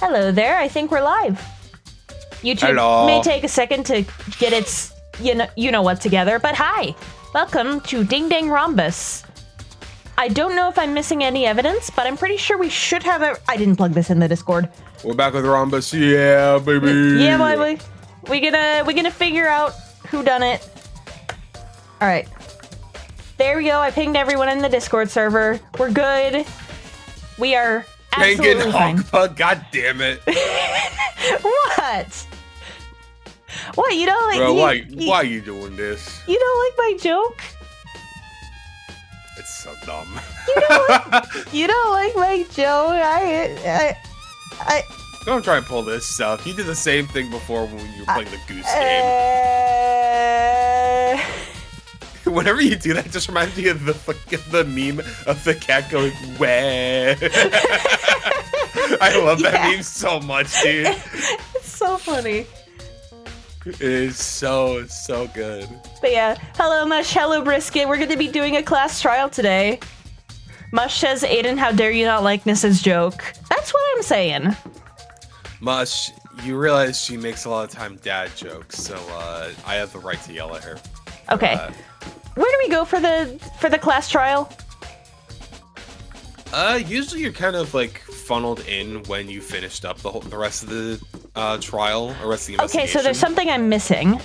Hello there, I think we're live. YouTube may take a second to get its you know what together, but hi! Welcome to Danganronpa. I don't know if I'm missing any evidence, but I'm pretty sure we should have I didn't plug this in the Discord. We're back with Rhombus, yeah, baby! Yeah, boy. We gonna figure out who done it. Alright. There we go, I pinged everyone in the Discord server. We're good. We are absolutely fine. Honk, god damn it. What? What, you don't like... Bro, why are you doing this? You don't like my joke? It's so dumb. You don't like my joke? Don't try and pull this stuff. You did the same thing before when you were playing the Goose game. Whenever you do that, it just reminds me of the meme of the cat going, wah. I love that meme so much, dude. It's so funny. It is so good. But yeah, hello Mush, hello Brisket. We're going to be doing a class trial today. Mush says, Aiden, how dare you not like Nyssa's joke? That's what I'm saying. Mush, you realize she makes a lot of time dad jokes, so I have the right to yell at her. Okay. Where do we go for the class trial? Usually you're kind of like funneled in when you finished up the rest of the trial or rest of the investigation. Okay, so there's something I'm missing.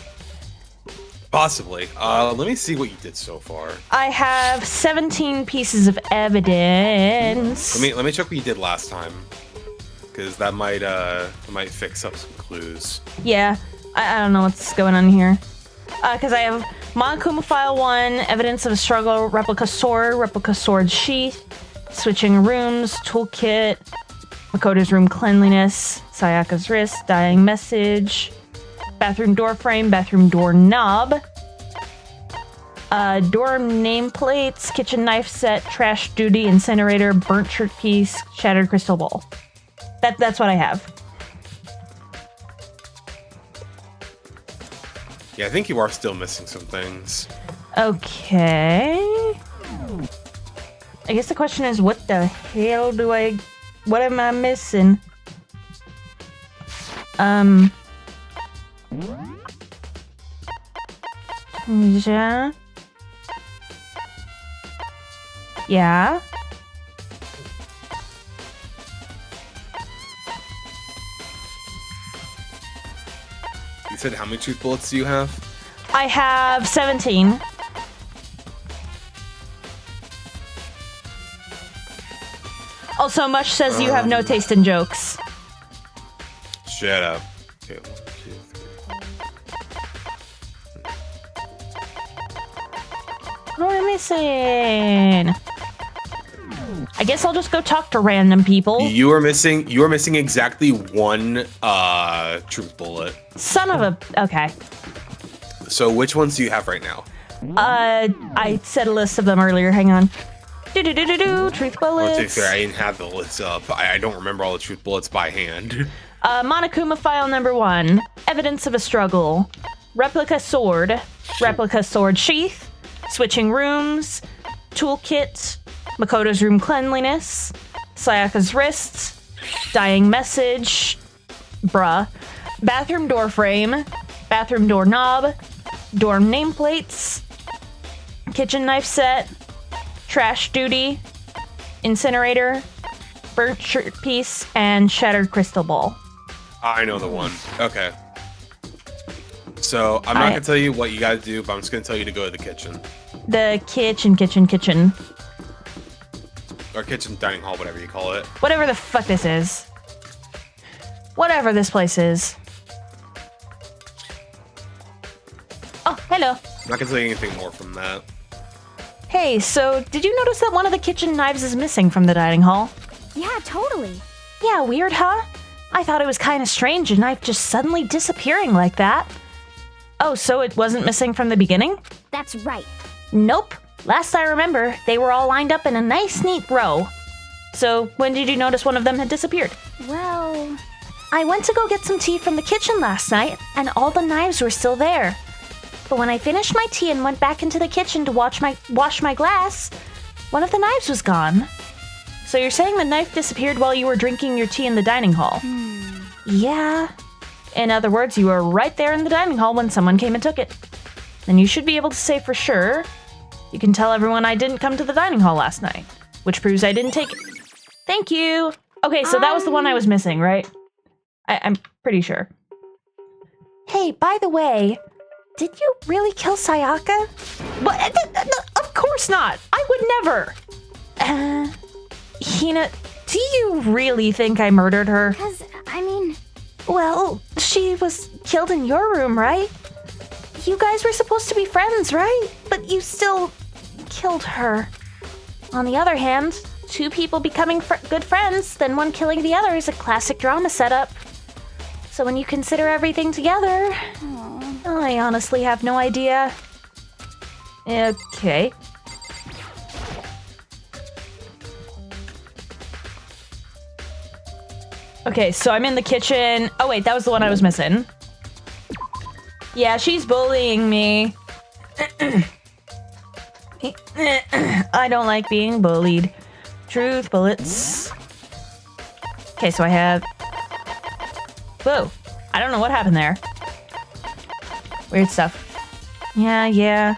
Possibly. Let me see what you did so far. I have 17 pieces of evidence. Let me check what you did last time, because that might fix up some clues. Yeah, I don't know what's going on here. Because I have Monokuma File 1, evidence of a struggle, replica sword sheath, switching rooms, toolkit, Makoto's room cleanliness, Sayaka's wrist, dying message, bathroom door frame, bathroom door knob, dorm nameplates, kitchen knife set, trash duty, incinerator, burnt shirt piece, shattered crystal ball. That's what I have. Yeah, I think you are still missing some things. Okay. I guess the question is, what the hell what am I missing? Yeah. Yeah. You said how many truth bullets do you have? I have 17. Also, Mush says you have no taste in jokes. Shut up. Okay, 1, 2, 3. What am I missing? I guess I'll just go talk to random people. You are missing exactly one truth bullet. Son of a... Okay. So which ones do you have right now? I said a list of them earlier. Hang on. Truth bullets. To be fair, I didn't have the list up. I don't remember all the truth bullets by hand. Monokuma File number 1. Evidence of a struggle. Replica sword sheath. Switching rooms. Toolkit. Makoto's room cleanliness. Sayaka's wrist. Dying message. Bruh. Bathroom door frame. Bathroom door knob. Dorm nameplates. Kitchen knife set. Trash duty. Incinerator. Burnt shirt piece. And shattered crystal ball. I know the one. Okay. So, I'm not going to tell you what you got to do, but I'm just going to tell you to go to the kitchen. The kitchen. Or kitchen, dining hall, whatever you call it. Whatever the fuck this is. Whatever this place is. Oh, hello. I'm not going to tell you anything more from that. Hey, so did you notice that one of the kitchen knives is missing from the dining hall? Yeah, totally. Yeah, weird, huh? I thought it was kind of strange, a knife just suddenly disappearing like that. Oh, so it wasn't missing from the beginning? That's right. Nope. Last I remember, they were all lined up in a nice, neat row. So, when did you notice one of them had disappeared? Well... I went to go get some tea from the kitchen last night, and all the knives were still there. But when I finished my tea and went back into the kitchen to wash my glass, one of the knives was gone. So you're saying the knife disappeared while you were drinking your tea in the dining hall? Yeah. In other words, you were right there in the dining hall when someone came and took it. Then you should be able to say for sure. You can tell everyone I didn't come to the dining hall last night, which proves I didn't take it. Thank you. Okay, so that was the one I was missing, right? I'm pretty sure. Hey, by the way, did you really kill Sayaka? What? Of course not. I would never. Hina, do you really think I murdered her? 'Cause, I mean... Well, she was killed in your room, right? You guys were supposed to be friends, right? But you still killed her. On the other hand, two people becoming good friends, then one killing the other is a classic drama setup. So when you consider everything together, I honestly have no idea. Okay. Okay, so I'm in the kitchen. Oh wait, that was the one I was missing. Yeah, she's bullying me. I don't like being bullied. Truth bullets. Okay, so I have... Whoa. I don't know what happened there. Weird stuff. Yeah.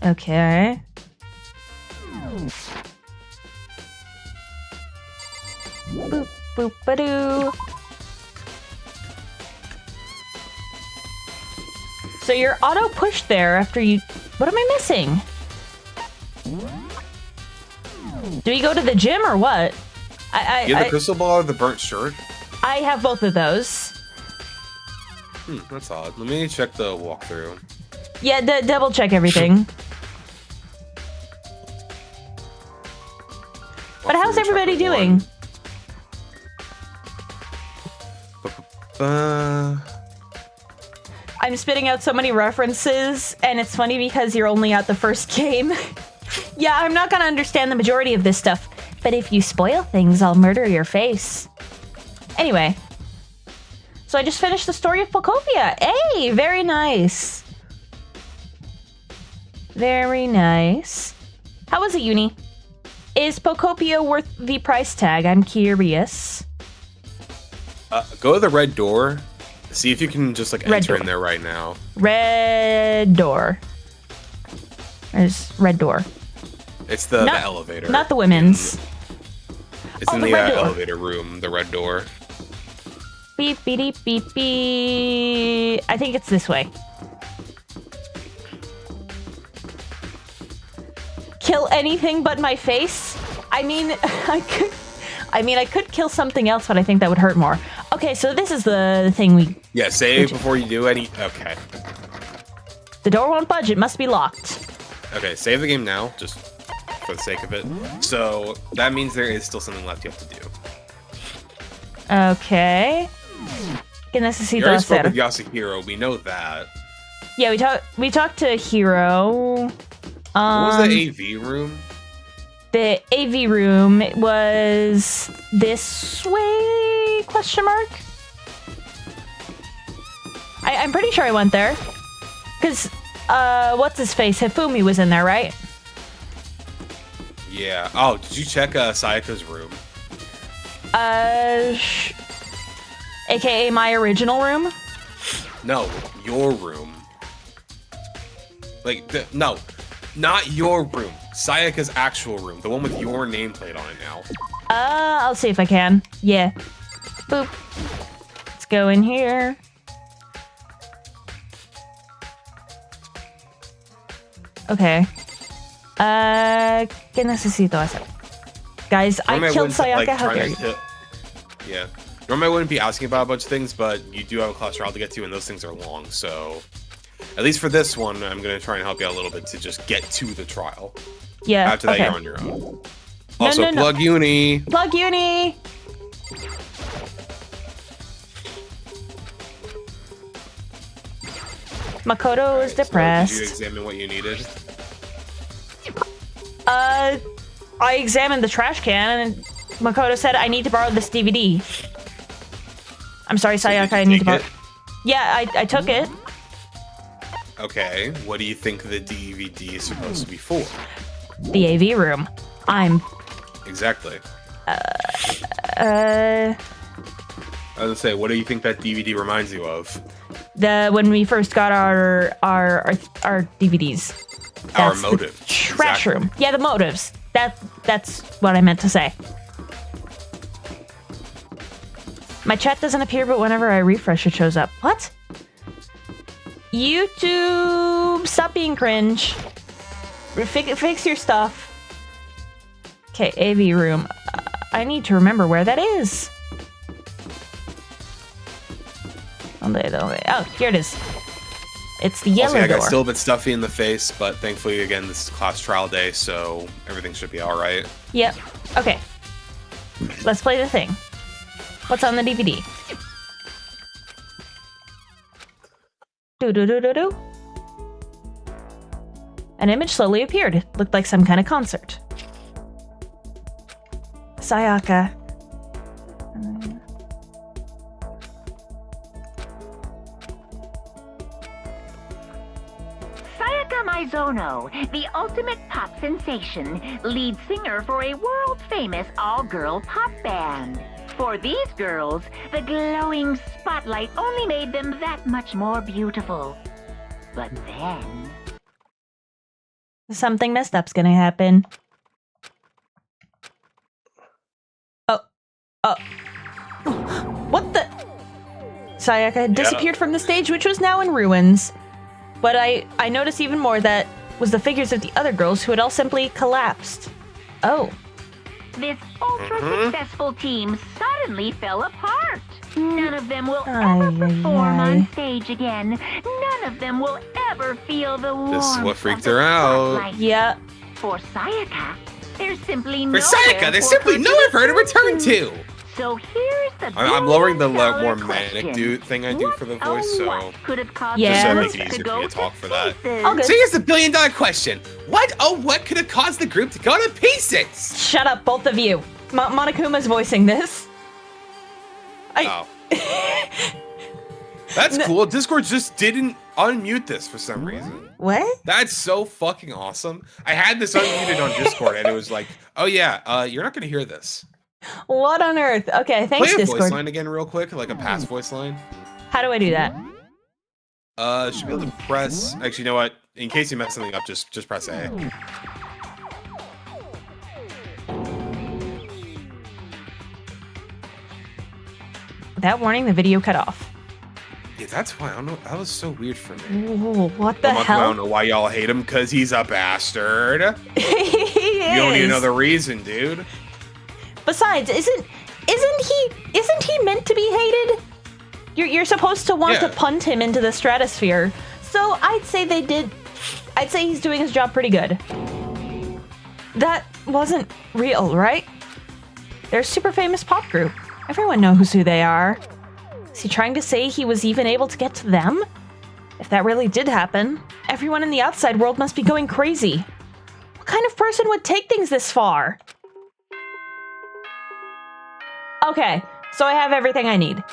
Okay. Boop, boop, ba-doo. So you're auto-pushed there after you... What am I missing? Do we go to the gym or what? You have the crystal ball or the burnt shirt? I have both of those. That's odd. Let me check the walkthrough. Yeah, double check everything. But how's everybody doing? I'm spitting out so many references, and it's funny because you're only at the first game. Yeah, I'm not gonna understand the majority of this stuff, but if you spoil things, I'll murder your face. Anyway. So I just finished the story of Pocopia. Hey, very nice. Very nice. How was it, Uni? Is Pocopia worth the price tag? I'm curious. Go to the red door. See if you can just like enter in there right now. Red door. There's red door. It's the elevator. Not the women's. It's in the elevator room, the red door. Beep, beep, beep, beep, beep. I think it's this way. Kill anything but my face? I mean, I could kill something else, but I think that would hurt more. Okay, so this is the thing we... Yeah, save before you do any... Okay. The door won't budge. It must be locked. Okay, save the game now, just for the sake of it. So, that means there is still something left you have to do. Okay. Que necesito you already spoke hacer? with Yasuhiro, we know that. Yeah, we talked to Hiro. What was the AV room? The AV room was this way? Question mark. I'm pretty sure I went there, cause what's his face? Hifumi was in there, right? Yeah. Oh, did you check Sayaka's room? AKA my original room. No, your room. Like no, not your room. Sayaka's actual room, the one with your nameplate on it now. I'll see if I can. Yeah. Boop. Let's go in here. Okay. ¿Qué necesito hacer? Guys, I killed Sayaka. How dare you? Yeah. Normally I wouldn't be asking about a bunch of things, but you do have a class trial to get to, and those things are long, so... At least for this one, I'm going to try and help you out a little bit to just get to the trial. Yeah, After that, okay. you're on your own. Also, plug Uni! Plug Uni! Makoto is depressed. So did you examine what you needed? I examined the trash can, and Makoto said I need to borrow this DVD. I'm sorry, Sayaka, I need to borrow... Yeah, I took it. Okay, what do you think the DVD is supposed to be for? The AV room. Exactly. Uh... I was gonna say, what do you think that DVD reminds you of? When we first got our DVDs. Our That's the motive. Trash Exactly. room. Yeah, the motives. That's what I meant to say. My chat doesn't appear, but whenever I refresh, it shows up. What? YouTube, stop being cringe. Fix your stuff. Okay, AV room. I need to remember where that is. Oh, here it is. It's the yellow Also, I got door. still a bit stuffy in the face, but thankfully, again, this is class trial day, so everything should be alright. Yep. Okay. Let's play the thing. What's on the DVD? Do. An image slowly appeared. It looked like some kind of concert. Sayaka. Sayaka Maizono, the ultimate pop sensation, lead singer for a world-famous all-girl pop band. For these girls, the glowing spotlight only made them that much more beautiful. But then... Something messed up's gonna happen. Oh. What the? Sayaka had disappeared from the stage, which was now in ruins. But I noticed even more that was the figures of the other girls who had all simply collapsed. Oh. This ultra-successful team suddenly fell apart. None of them will ever perform on stage again. None of them will ever feel the warmth. This is what freaked of the her out. spotlight. Yeah. For Sayaka, there's simply For Sayaka, there's simply nowhere for her to return to! So here's the I'm lowering the billion-dollar more manic question. thing I do for the voice, so... What could have caused Yeah. the Just to make it group easier for me to go talk for that. pieces? All good. So here's the billion-dollar question. What could have caused the group to go to pieces? Shut up, both of you. Monokuma's voicing this. Oh. That's cool. Discord just didn't unmute this for some reason. What? That's so fucking awesome. I had this unmuted on Discord, and it was like, oh yeah, you're not gonna hear this. What on earth? Okay, thanks, Play a Discord. voice line again real quick, like a past voice line. How do I do that? Should be able to press... Actually, you know what? In case you mess something up, just press A. Without warning, the video cut off. Yeah, that's why. I don't know. That was so weird for me. Ooh, what the I don't hell? know why y'all hate him, because he's a bastard. He You don't need is. another reason, dude. Besides, isn't he meant to be hated? You're supposed to want to Yeah. punt him into the stratosphere. So I'd say he's doing his job pretty good. That wasn't real, right? They're a super famous pop group. Everyone knows who they are. Is he trying to say he was even able to get to them? If that really did happen, everyone in the outside world must be going crazy. What kind of person would take things this far? Okay, so I have everything I need.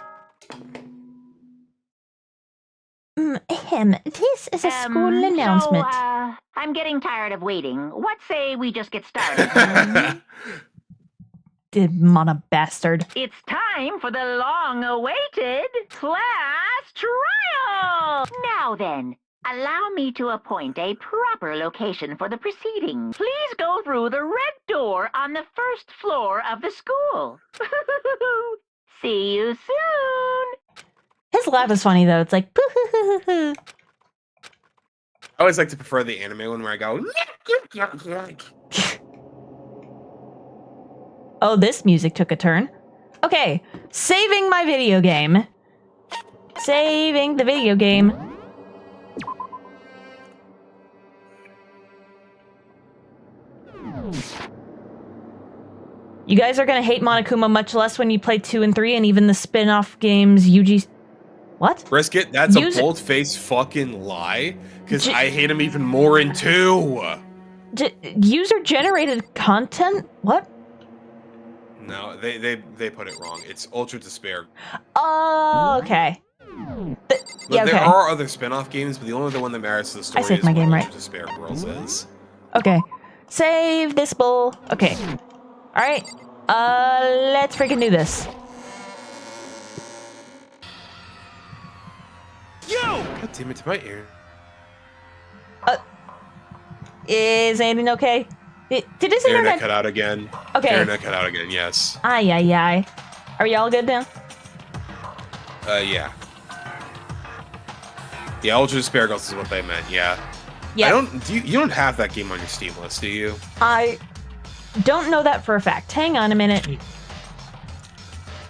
This is a school announcement. So, I'm getting tired of waiting. What say we just get started? Mona bastard. It's time for the long-awaited class trial! Now then, allow me to appoint a proper location for the proceedings. Please go through the red door on the first floor of the school. See you soon! His laugh is funny though. It's like I always like to prefer the anime one where I go. oh, this music took a turn. Okay, saving my video game. Saving the video game. You guys are gonna hate Monokuma much less when you play 2 and 3 and even the spin-off games Yuji... What? Brisket, that's User- a bold-faced fucking lie, because I hate him even more in 2. User-generated content? What? No, they put it wrong. It's Ultra Despair. Oh, okay. Yeah, There okay. are other spin-off games, but the only one that matters to the story saved is my what game, Ultra right? Despair Girls is. Okay. Save this bull. Okay. Alright. Let's freaking do this. God damn it, to my ear. Is anything okay? Did his Internet cut out again. Okay. Internet cut out again, yes. Ay. Are y'all good now? Yeah. Yeah, Ultra Despair Girls is what they meant, yeah. Yeah. You don't have that game on your Steam list, do you? I don't know that for a fact. Hang on a minute.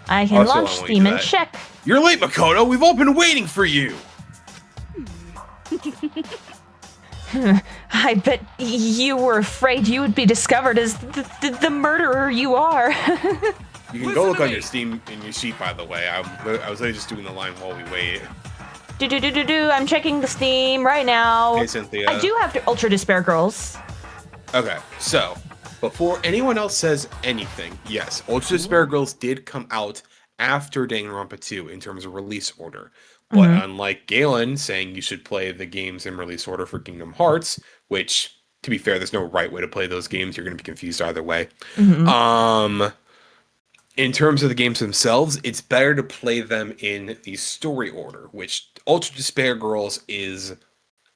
I can Also, launch I want Steam you and to- check. You're late, Makoto! We've all been waiting for you! I bet you were afraid you would be discovered as the murderer you are. You can go look on your Steam in your sheet, by the way. I was literally just doing the line while we wait. I'm checking the Steam right now. Hey, Cynthia. I do have to Ultra Despair Girls. Okay, so, before anyone else says anything, yes, Ultra Despair Girls did come out after Danganronpa 2 in terms of release order. But unlike Galen saying you should play the games in release order for Kingdom Hearts, which, to be fair, there's no right way to play those games. You're going to be confused either way. In terms of the games themselves, it's better to play them in the story order, which Ultra Despair Girls is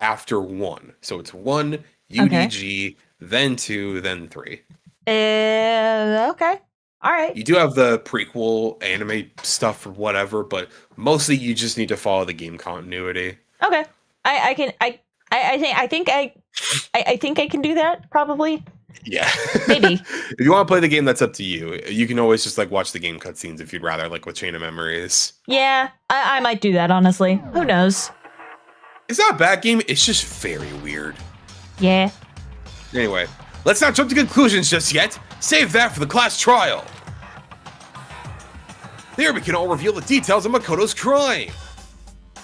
after 1. So it's 1, UDG, then 2, then 3. Okay. All right. You do have the prequel anime stuff or whatever, but mostly you just need to follow the game continuity. Okay. I think I can do that probably. Yeah. Maybe. If you want to play the game, that's up to you. You can always just like watch the game cutscenes if you'd rather, like with Chain of Memories. Yeah, I might do that, honestly. Who knows? It's not a bad game, it's just very weird. Yeah. Anyway, let's not jump to conclusions just yet. Save that for the class trial. There we can all reveal the details of Makoto's crime.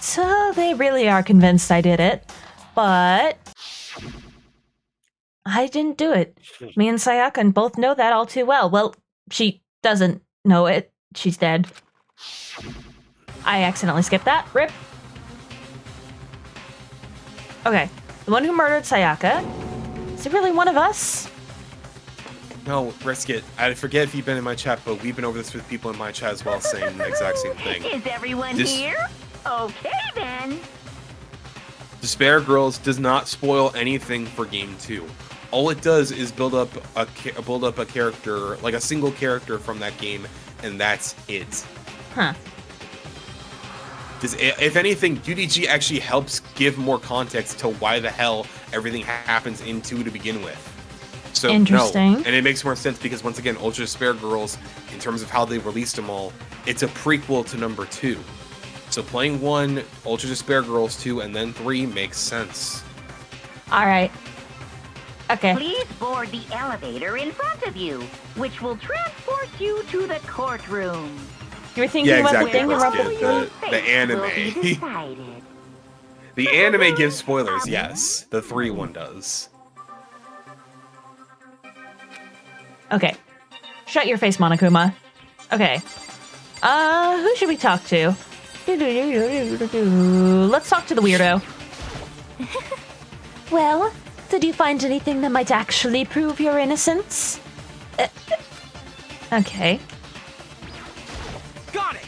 So they really are convinced I did it, but I didn't do it. Me and Sayaka both know that all too well. Well, she doesn't know it. She's dead. I accidentally skipped that. Rip. Okay. The one who murdered Sayaka. Is it really one of us? No, risk it. I forget if you've been in my chat, but we've been over this with people in my chat as well, saying the exact same thing. Is everyone This- here? Okay then. Despair Girls does not spoil anything for Game 2. All it does is build up a character, like a single character from that game, and that's it. Huh. If anything, UDG actually helps give more context to why the hell everything happens in 2 to begin with. So Interesting. No, and it makes more sense because once again, Ultra Despair Girls, in terms of how they released them all, it's a prequel to number 2. So playing 1, Ultra Despair Girls 2, and then 3 makes sense. All right. Okay. Please board the elevator in front of you, which will transport you to the courtroom. You were thinking Yeah, about exactly. the Let's thing get around the anime. Will be decided. The anime gives spoilers, yes. The 3 one does. Okay. Shut your face, Monokuma. Okay. Who should we talk to? Let's talk to the weirdo. Well, did you find anything that might actually prove your innocence? Okay. Got it!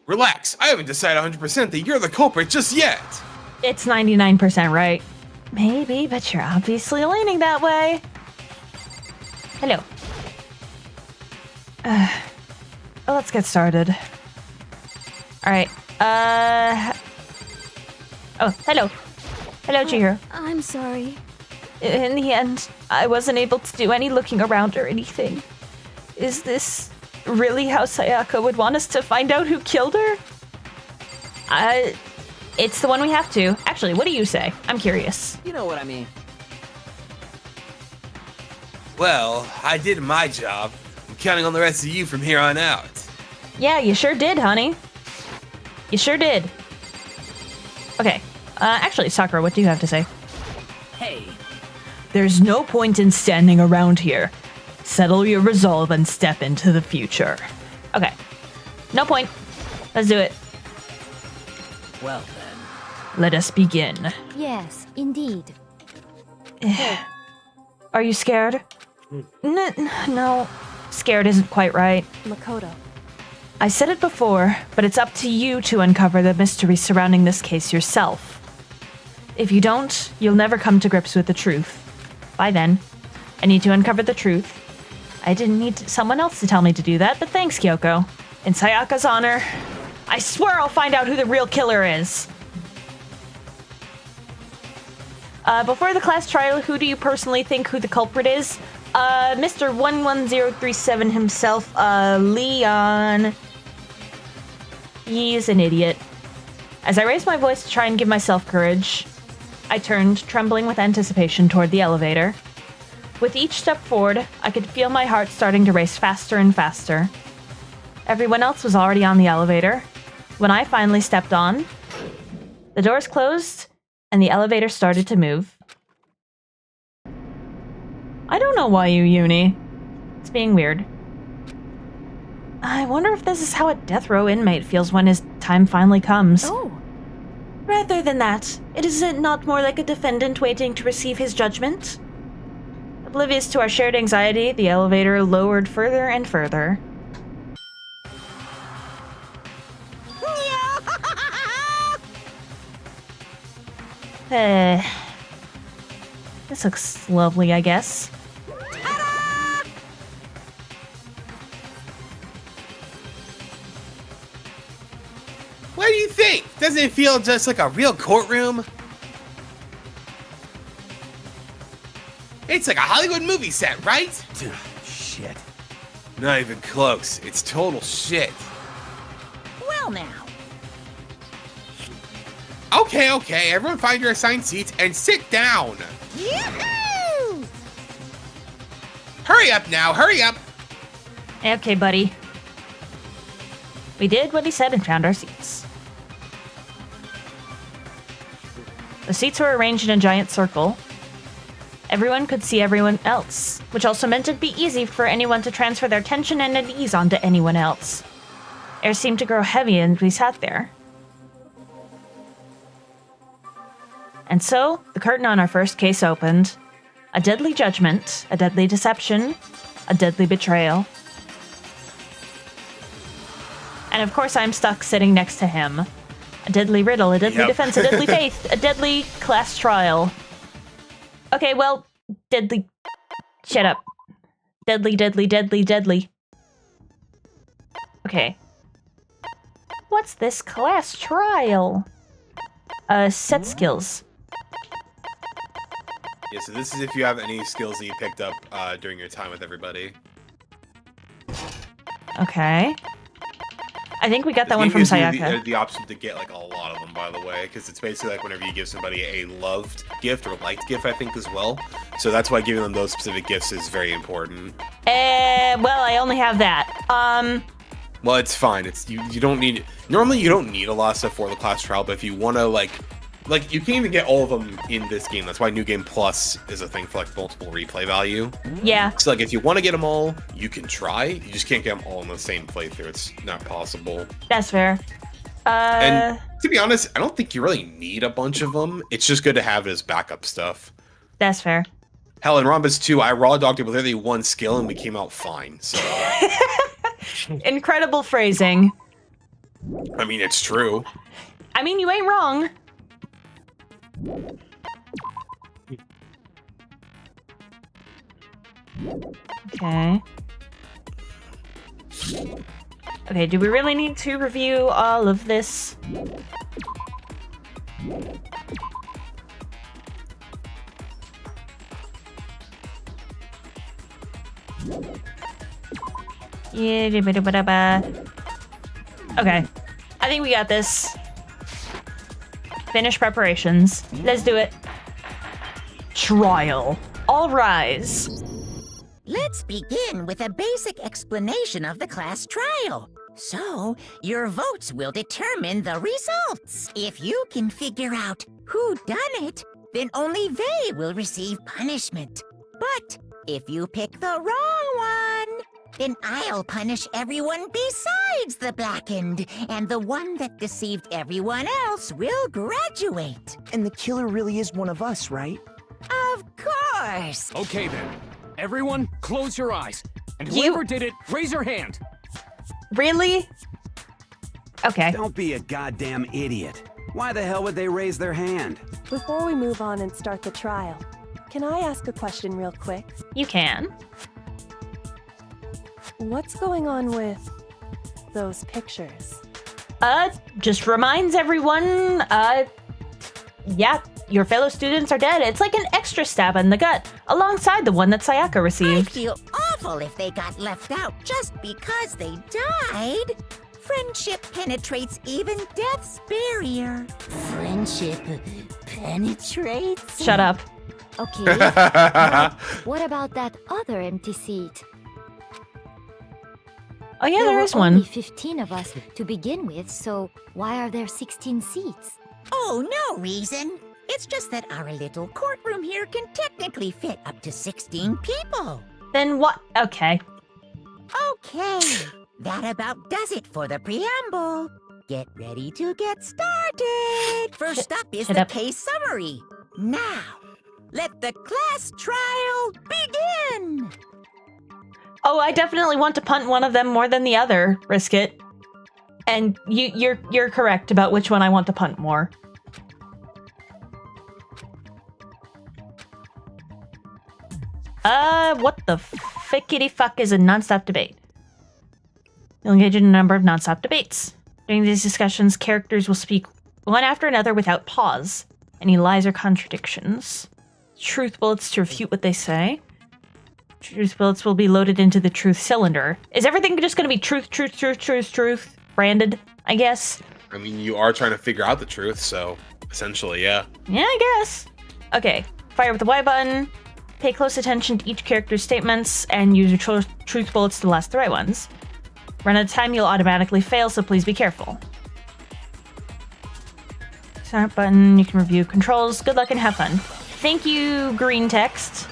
Relax, I haven't decided 100% that you're the culprit just yet. It's 99% right. Maybe, but you're obviously leaning that way. Hello. Let's get started. Alright, Oh, hello. Hello, Chihiro. I'm sorry. In the end, I wasn't able to do any looking around or anything. Is this really how Sayaka would want us to find out who killed her? It's the one we have to. Actually, what do you say? I'm curious. You know what I mean. Well, I did my job. I'm counting on the rest of you from here on out. Yeah, you sure did, honey. You sure did. Okay. Actually, Sakura, what do you have to say? Hey, There's no point in standing around here. Settle your resolve and step into the future. Okay. No point. Let's do it. Well then. Let us begin. Yes, indeed. Are you scared? No. Scared isn't quite right. Makoto. I said it before, but it's up to you to uncover the mystery surrounding this case yourself. If you don't, you'll never come to grips with the truth. By then, I need to uncover the truth. I didn't need someone else to tell me to do that, but thanks, Kyoko. In Sayaka's honor, I swear I'll find out who the real killer is. Before the class trial, who do you personally think who the culprit is? Mr. 11037 himself, Leon. He's an idiot. As I raised my voice to try and give myself courage, I turned, trembling with anticipation, toward the elevator. With each step forward, I could feel my heart starting to race faster and faster. Everyone else was already on the elevator. When I finally stepped on, the doors closed, and the elevator started to move. I don't know why you, Uni. It's being weird. I wonder if this is how a death row inmate feels when his time finally comes. Oh. Rather than that, is it not more like a defendant waiting to receive his judgment? Oblivious to our shared anxiety, the elevator lowered further and further. This looks lovely, I guess. What do you think? Doesn't it feel just like a real courtroom? It's like a Hollywood movie set, right? Shit. Not even close. It's total shit. Well now. Okay. Everyone find your assigned seats and sit down. Yoo-hoo! Hurry up now, hurry up. Okay, buddy. We did what he said and found our seats. The seats were arranged in a giant circle. Everyone could see everyone else, which also meant it'd be easy for anyone to transfer their tension and unease onto anyone else. Air seemed to grow heavy and we sat there. And so, the curtain on our first case opened. A deadly judgment, a deadly deception, a deadly betrayal. And of course I'm stuck sitting next to him. A deadly riddle, a deadly defense, a deadly faith, a deadly class trial. Okay, well, deadly... Shut up. Deadly. Okay. What's this class trial? Set skills. Yeah, so this is if you have any skills that you picked up during your time with everybody. Okay. I think we got that This one game from gives you Sayaka. the option to get like a lot of them, by the way, because it's basically like whenever you give somebody a loved gift or liked gift, I think, as well. So that's why giving them those specific gifts is very important. Well, I only have that. Well, it's fine. It's you don't need... Normally, you don't need a lot of stuff for the class trial, but if you want to, like, you can even get all of them in this game. That's why New Game Plus is a thing for, like, multiple replay value. Yeah. So, like, if you want to get them all, you can try. You just can't get them all in the same playthrough. It's not possible. That's fair. And to be honest, I don't think you really need a bunch of them. It's just good to have it as backup stuff. That's fair. Hell, in Rhombus 2, I raw dogged it with literally one skill and we came out fine. So, Incredible phrasing. I mean, it's true. I mean, you ain't wrong. Okay. Okay, do we really need to review all of this? Yeah, okay. I think we got this. Finish preparations. Let's do it. Trial. All rise. Let's begin with a basic explanation of the class trial. So, your votes will determine the results. If you can figure out who done it, then only they will receive punishment. But If you pick the wrong one, then I'll punish everyone besides the blackened, and the one that deceived everyone else will graduate. And the killer really is one of us, right? Of course. Okay then. Everyone, close your eyes. And You- whoever did it, raise your hand. Really? Okay. Don't be a goddamn idiot. Why the hell would they raise their hand? Before we move on and start the trial, can I ask a question real quick? You can. What's going on with those pictures? Just reminds everyone, yeah, your fellow students are dead. It's like an extra stab in the gut, alongside the one that Sayaka I received. feel awful if they got left out just because they died. Friendship penetrates even death's barrier. Friendship penetrates? Shut up. Okay. What about that other empty seat? Oh yeah, there is were only one. 15 of us to begin with, so why are there 16 seats? Oh, no reason. It's just that our little courtroom here can technically fit up to 16 people. Then what? Okay. Okay, that about does it for the preamble. Get ready to get started. First up is shut the up. case summary. Now, let the class trial begin. Oh, I definitely want to punt one of them more than the other. Risk it. And you're correct about which one I want to punt more. What the fickety fuck is a non-stop debate? You'll engage in a number of non-stop debates. During these discussions, characters will speak one after another without pause. Any lies or contradictions. Truth bullets to refute what they say. Truth bullets will be loaded into the truth cylinder. Is everything just going to be truth, truth, truth, truth, truth? Branded, I guess? I mean, you are trying to figure out the truth, so essentially, yeah. Yeah, I guess. Okay, fire with the Y button. Pay close attention to each character's statements and use your truth bullets to last the right ones. Run out of time, you'll automatically fail, so please be careful. Start button, you can review controls. Good luck and have fun. Thank you, green text.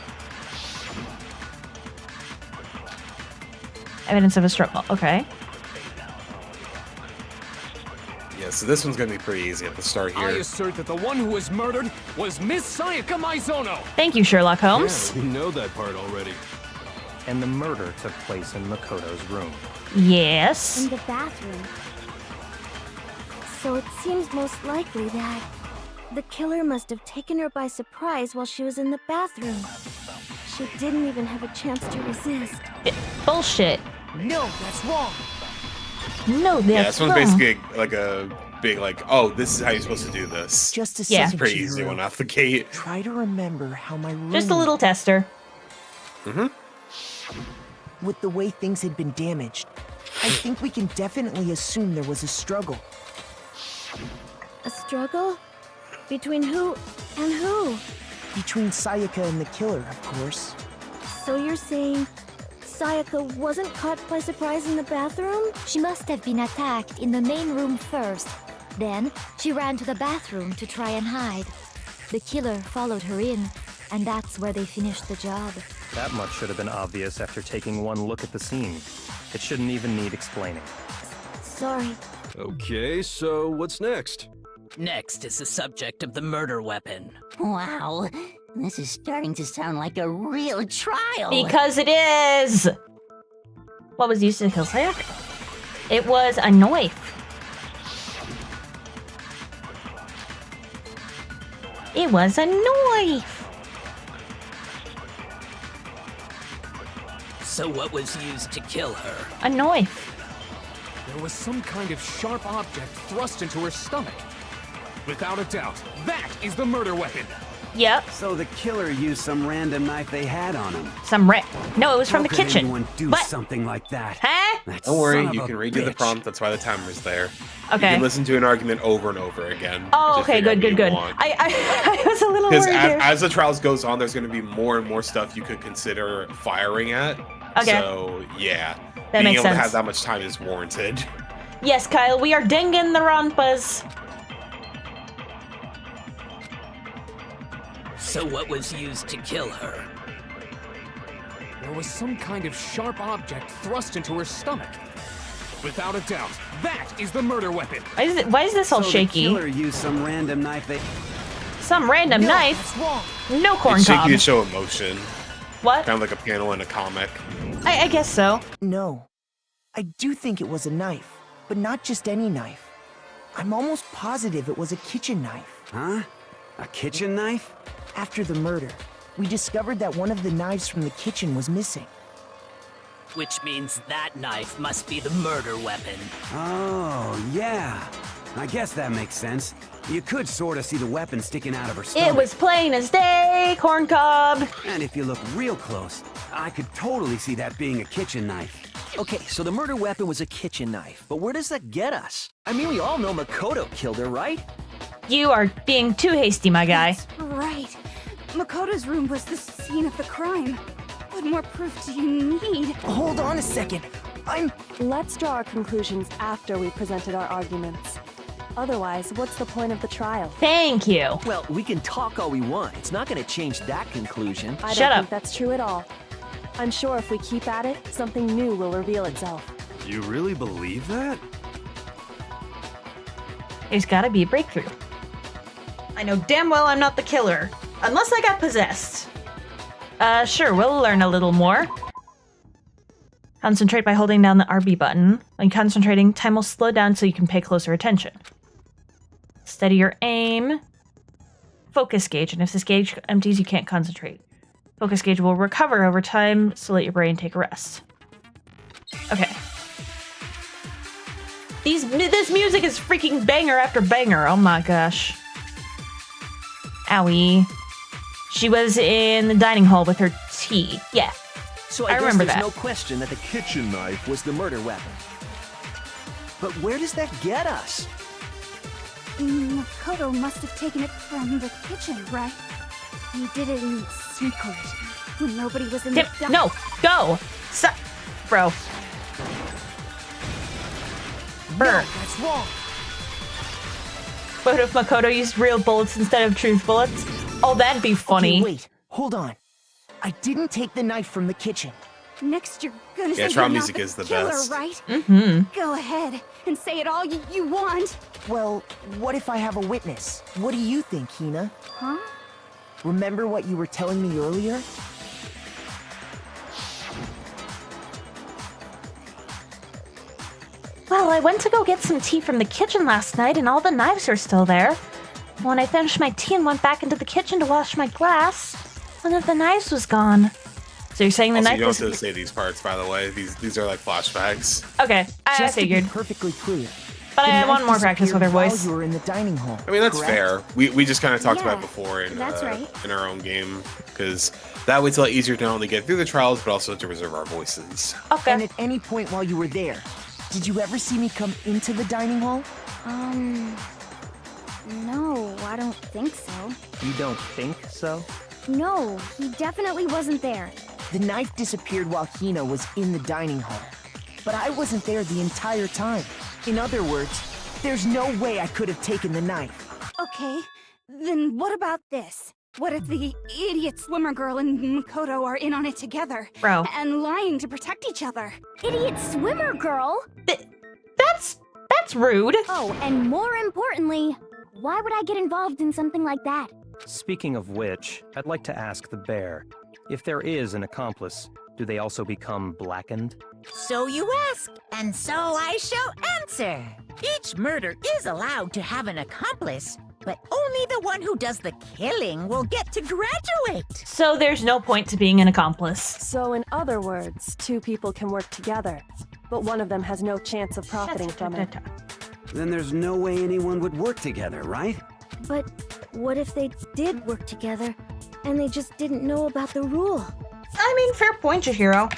Evidence of a struggle. Okay. Yeah, so this one's gonna be pretty easy at the start I here. assert that the one who was murdered was Miss Sayaka Maizono. Thank you, Sherlock Holmes. We know that part already. And the murder took place in Makoto's room. Yes. In the bathroom. So it seems most likely that The killer must have taken her by surprise while she was in the bathroom. She didn't even have a chance to resist. Bullshit. No, that's wrong. No, that's Yeah, this one's wrong. basically like a big, like, oh, this is how you're supposed to do this. Just a Yeah. second, Pretty easy Chihiro. one off the gate. Try to remember how my room... Just a little tester. With the way things had been damaged, I think we can definitely assume there was a struggle. A struggle? Between who and who? Between Sayaka and the killer, of course. So you're saying Sayaka wasn't caught by surprise in the bathroom? she must have been attacked in the main room first. Then she ran to the bathroom to try and hide. The killer followed her in, and that's where they finished the job. That much should have been obvious after taking one look at the scene. It shouldn't even need explaining. Sorry. Okay, so what's next? Next is the subject of the murder weapon. Wow, this is starting to sound like a real trial. Because it is! What was used to kill Sayaka? It was a knife. It was a knife! So what was used to kill her? A knife. There was some kind of sharp object thrust into her stomach. Without a doubt, that is the murder weapon. Yep. So the killer used some random knife they had on him. No, it was from How the could kitchen. anyone do What? something like that? Huh? That Don't worry, son of you a can redo the bitch. prompt. That's why the timer's there. You Okay. can listen to an argument over and over again. Oh, to okay, figure out good, what good, you good. want. I was a little Because worried there. as the trials goes on, there's going to be more and more stuff you could consider firing at. Okay. So, yeah. That Being makes able to sense. have that much time is warranted. Yes, Kyle, we are dinging the Ronpas. So what was used to kill her? there was some kind of sharp object thrust into her stomach. Without a doubt, that is the murder weapon. Why is this all So shaky? the killer used some random knife they... Some random knife? That's wrong. No corn It's shaky cob. to show emotion. What? Kind of like a panel in a comic. I guess so. No. I do think it was a knife, but not just any knife. I'm almost positive it was a kitchen knife. Huh? A kitchen knife? After the murder, we discovered that one of the knives from the kitchen was missing. Which means that knife must be the murder weapon. Oh, yeah. I guess that makes sense. You could sort of see the weapon sticking out of her stomach. It was plain as day, corn cob. And if you look real close, I could totally see that being a kitchen knife. Okay, so the murder weapon was a kitchen knife, but where does that get us? I mean, we all know Makoto killed her, right? You are being too hasty, my guy. That's right. Makoto's room was the scene of the crime. What more proof do you need? Hold on a second. Let's draw our conclusions after we've presented our arguments. Otherwise, what's the point of the trial? Thank you. Well, we can talk all we want. It's not going to change that conclusion. I Shut don't up. think that's true at all. I'm sure if we keep at it, something new will reveal itself. You really believe that? There's gotta be a breakthrough. I know damn well I'm not the killer. Unless I got possessed. Sure, we'll learn a little more. Concentrate by holding down the RB button. When concentrating, time will slow down so you can pay closer attention. Steady your aim. Focus gauge, and if this gauge empties, you can't concentrate. Focus gauge will recover over time, so let your brain take a rest. Okay. This music is freaking banger after banger. Oh my gosh. Owie. She was in the dining hall with her tea. Yeah. So I I guess remember there's that. no question that the kitchen knife was the murder weapon. But where does that get us? Makoto must have taken it from the kitchen, right? He did it in secret, when nobody was in the No, go! Stop! Bro. Burr. That's wrong. What if Makoto used real bullets instead of truth bullets? Oh, that'd be funny. Okay, wait, hold on. I didn't take the knife from the kitchen. Next, you're gonna Yeah, say trial you're music not the is the killer, best. right? Mm-hmm. Go ahead and say it all you want. Well, what if I have a witness? What do you think, Hina? Huh? Remember what you were telling me earlier? Well, I went to go get some tea from the kitchen last night and all the knives were still there. When I finished my tea and went back into the kitchen to wash my glass, one of the knives was gone. So you're saying the Also, knife you don't was... have to say these parts, by the way. These are like flashbacks. Okay, I Just figured. to be perfectly clear. But the I knife want more practice with her disappeared voice. while you were in the dining hall. I mean, that's correct? fair. We just kind of talked about it Yeah, before in that's right. in our own game, because that way it's a lot easier to not only get through the trials, but also to reserve our voices. Okay. And at any point while you were there, did you ever see me come into the dining hall? No, I don't think so. You don't think so? No, he definitely wasn't there. The knife disappeared while Hina was in the dining hall. But I wasn't there the entire time. In other words, there's no way I could have taken the knife. Okay, then what about this? What if the idiot swimmer girl and Makoto are in on it together? Bro. And lying to protect each other? Idiot swimmer girl? That's rude. Oh, and more importantly, why would I get involved in something like that? Speaking of which, I'd like to ask the bear, if there is an accomplice, do they also become blackened? So you ask, and so I shall answer. Each murder is allowed to have an accomplice, but only the one who does the killing will get to graduate. So there's no point to being an accomplice. So in other words, two people can work together, but one of them has no chance of profiting from it. Then there's no way anyone would work together, right? But what if they did work together, and they just didn't know about the rule? I mean, fair point, Chihiro.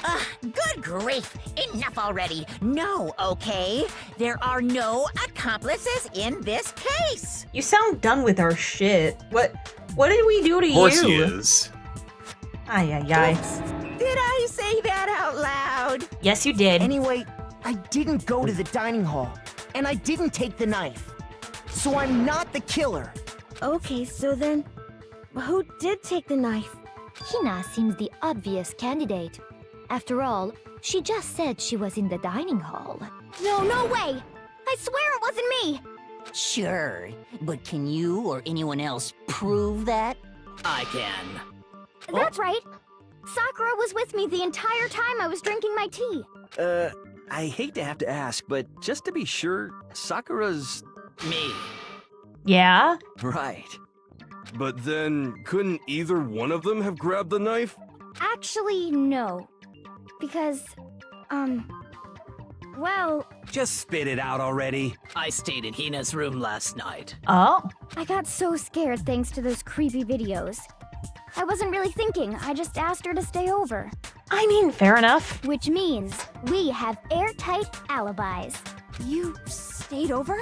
Good grief! Enough already! No, okay? There are no accomplices in this case! You sound done with our shit. What did we do to you? Of course he is. Ay, ay, ay. Did I say that out loud? Yes, you did. Anyway, I didn't go to the dining hall, and I didn't take the knife. So I'm not the killer. Okay, so then, who did take the knife? Hina seems the obvious candidate. After all, she just said she was in the dining hall. No way! I swear it wasn't me! Sure, but can you or anyone else prove that? I can. That's right. Sakura was with me the entire time I was drinking my tea. I hate to have to ask, but just to be sure, Sakura's... Me. Yeah? Right. But then, couldn't either one of them have grabbed the knife? Actually, no. Because, well... Just spit it out already. I stayed in Hina's room last night. Oh. I got so scared thanks to those creepy videos. I wasn't really thinking, I just asked her to stay over. I mean, fair enough. Which means we have airtight alibis. You stayed over?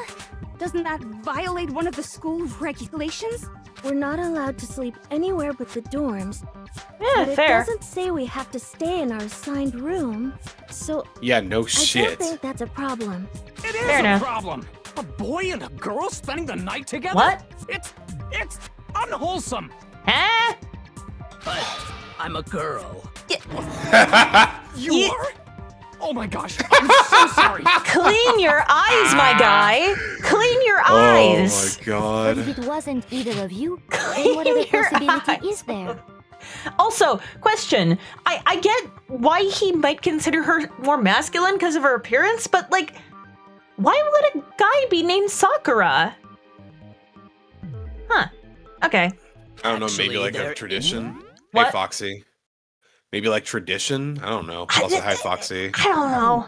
Doesn't that violate one of the school regulations? We're not allowed to sleep anywhere but the dorms. Yeah, but fair. It doesn't say we have to stay in our assigned room, so... Yeah, no I shit. don't think that's a problem. It is Fair a enough. problem. A boy and a girl spending the night together? What? It's unwholesome. Huh? But I'm a girl. You are? Oh my gosh, I'm so sorry. Clean your eyes, my guy. Clean your eyes. Oh my god. But if it wasn't either of you, then what other Your possibility eyes. is there? Also, question. I get why he might consider her more masculine because of her appearance, but like, why would a guy be named Sakura? Huh. Okay. I don't know, maybe Actually, like there a tradition. Hey, What? Foxy. Maybe like tradition? I don't know. Also, hi, Foxy. I don't know.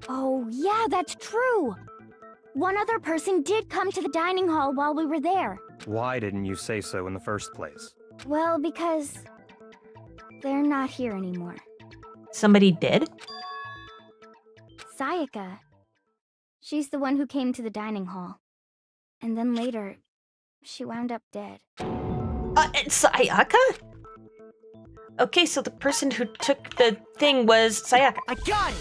Oh, yeah, that's true. One other person did come to the dining hall while we were there. Why didn't you say so in the first place? Well, because they're not here anymore. Somebody did? Sayaka. She's the one who came to the dining hall. And then later, she wound up dead. It's Sayaka? Okay, so the person who took the thing was Sayaka. I got it!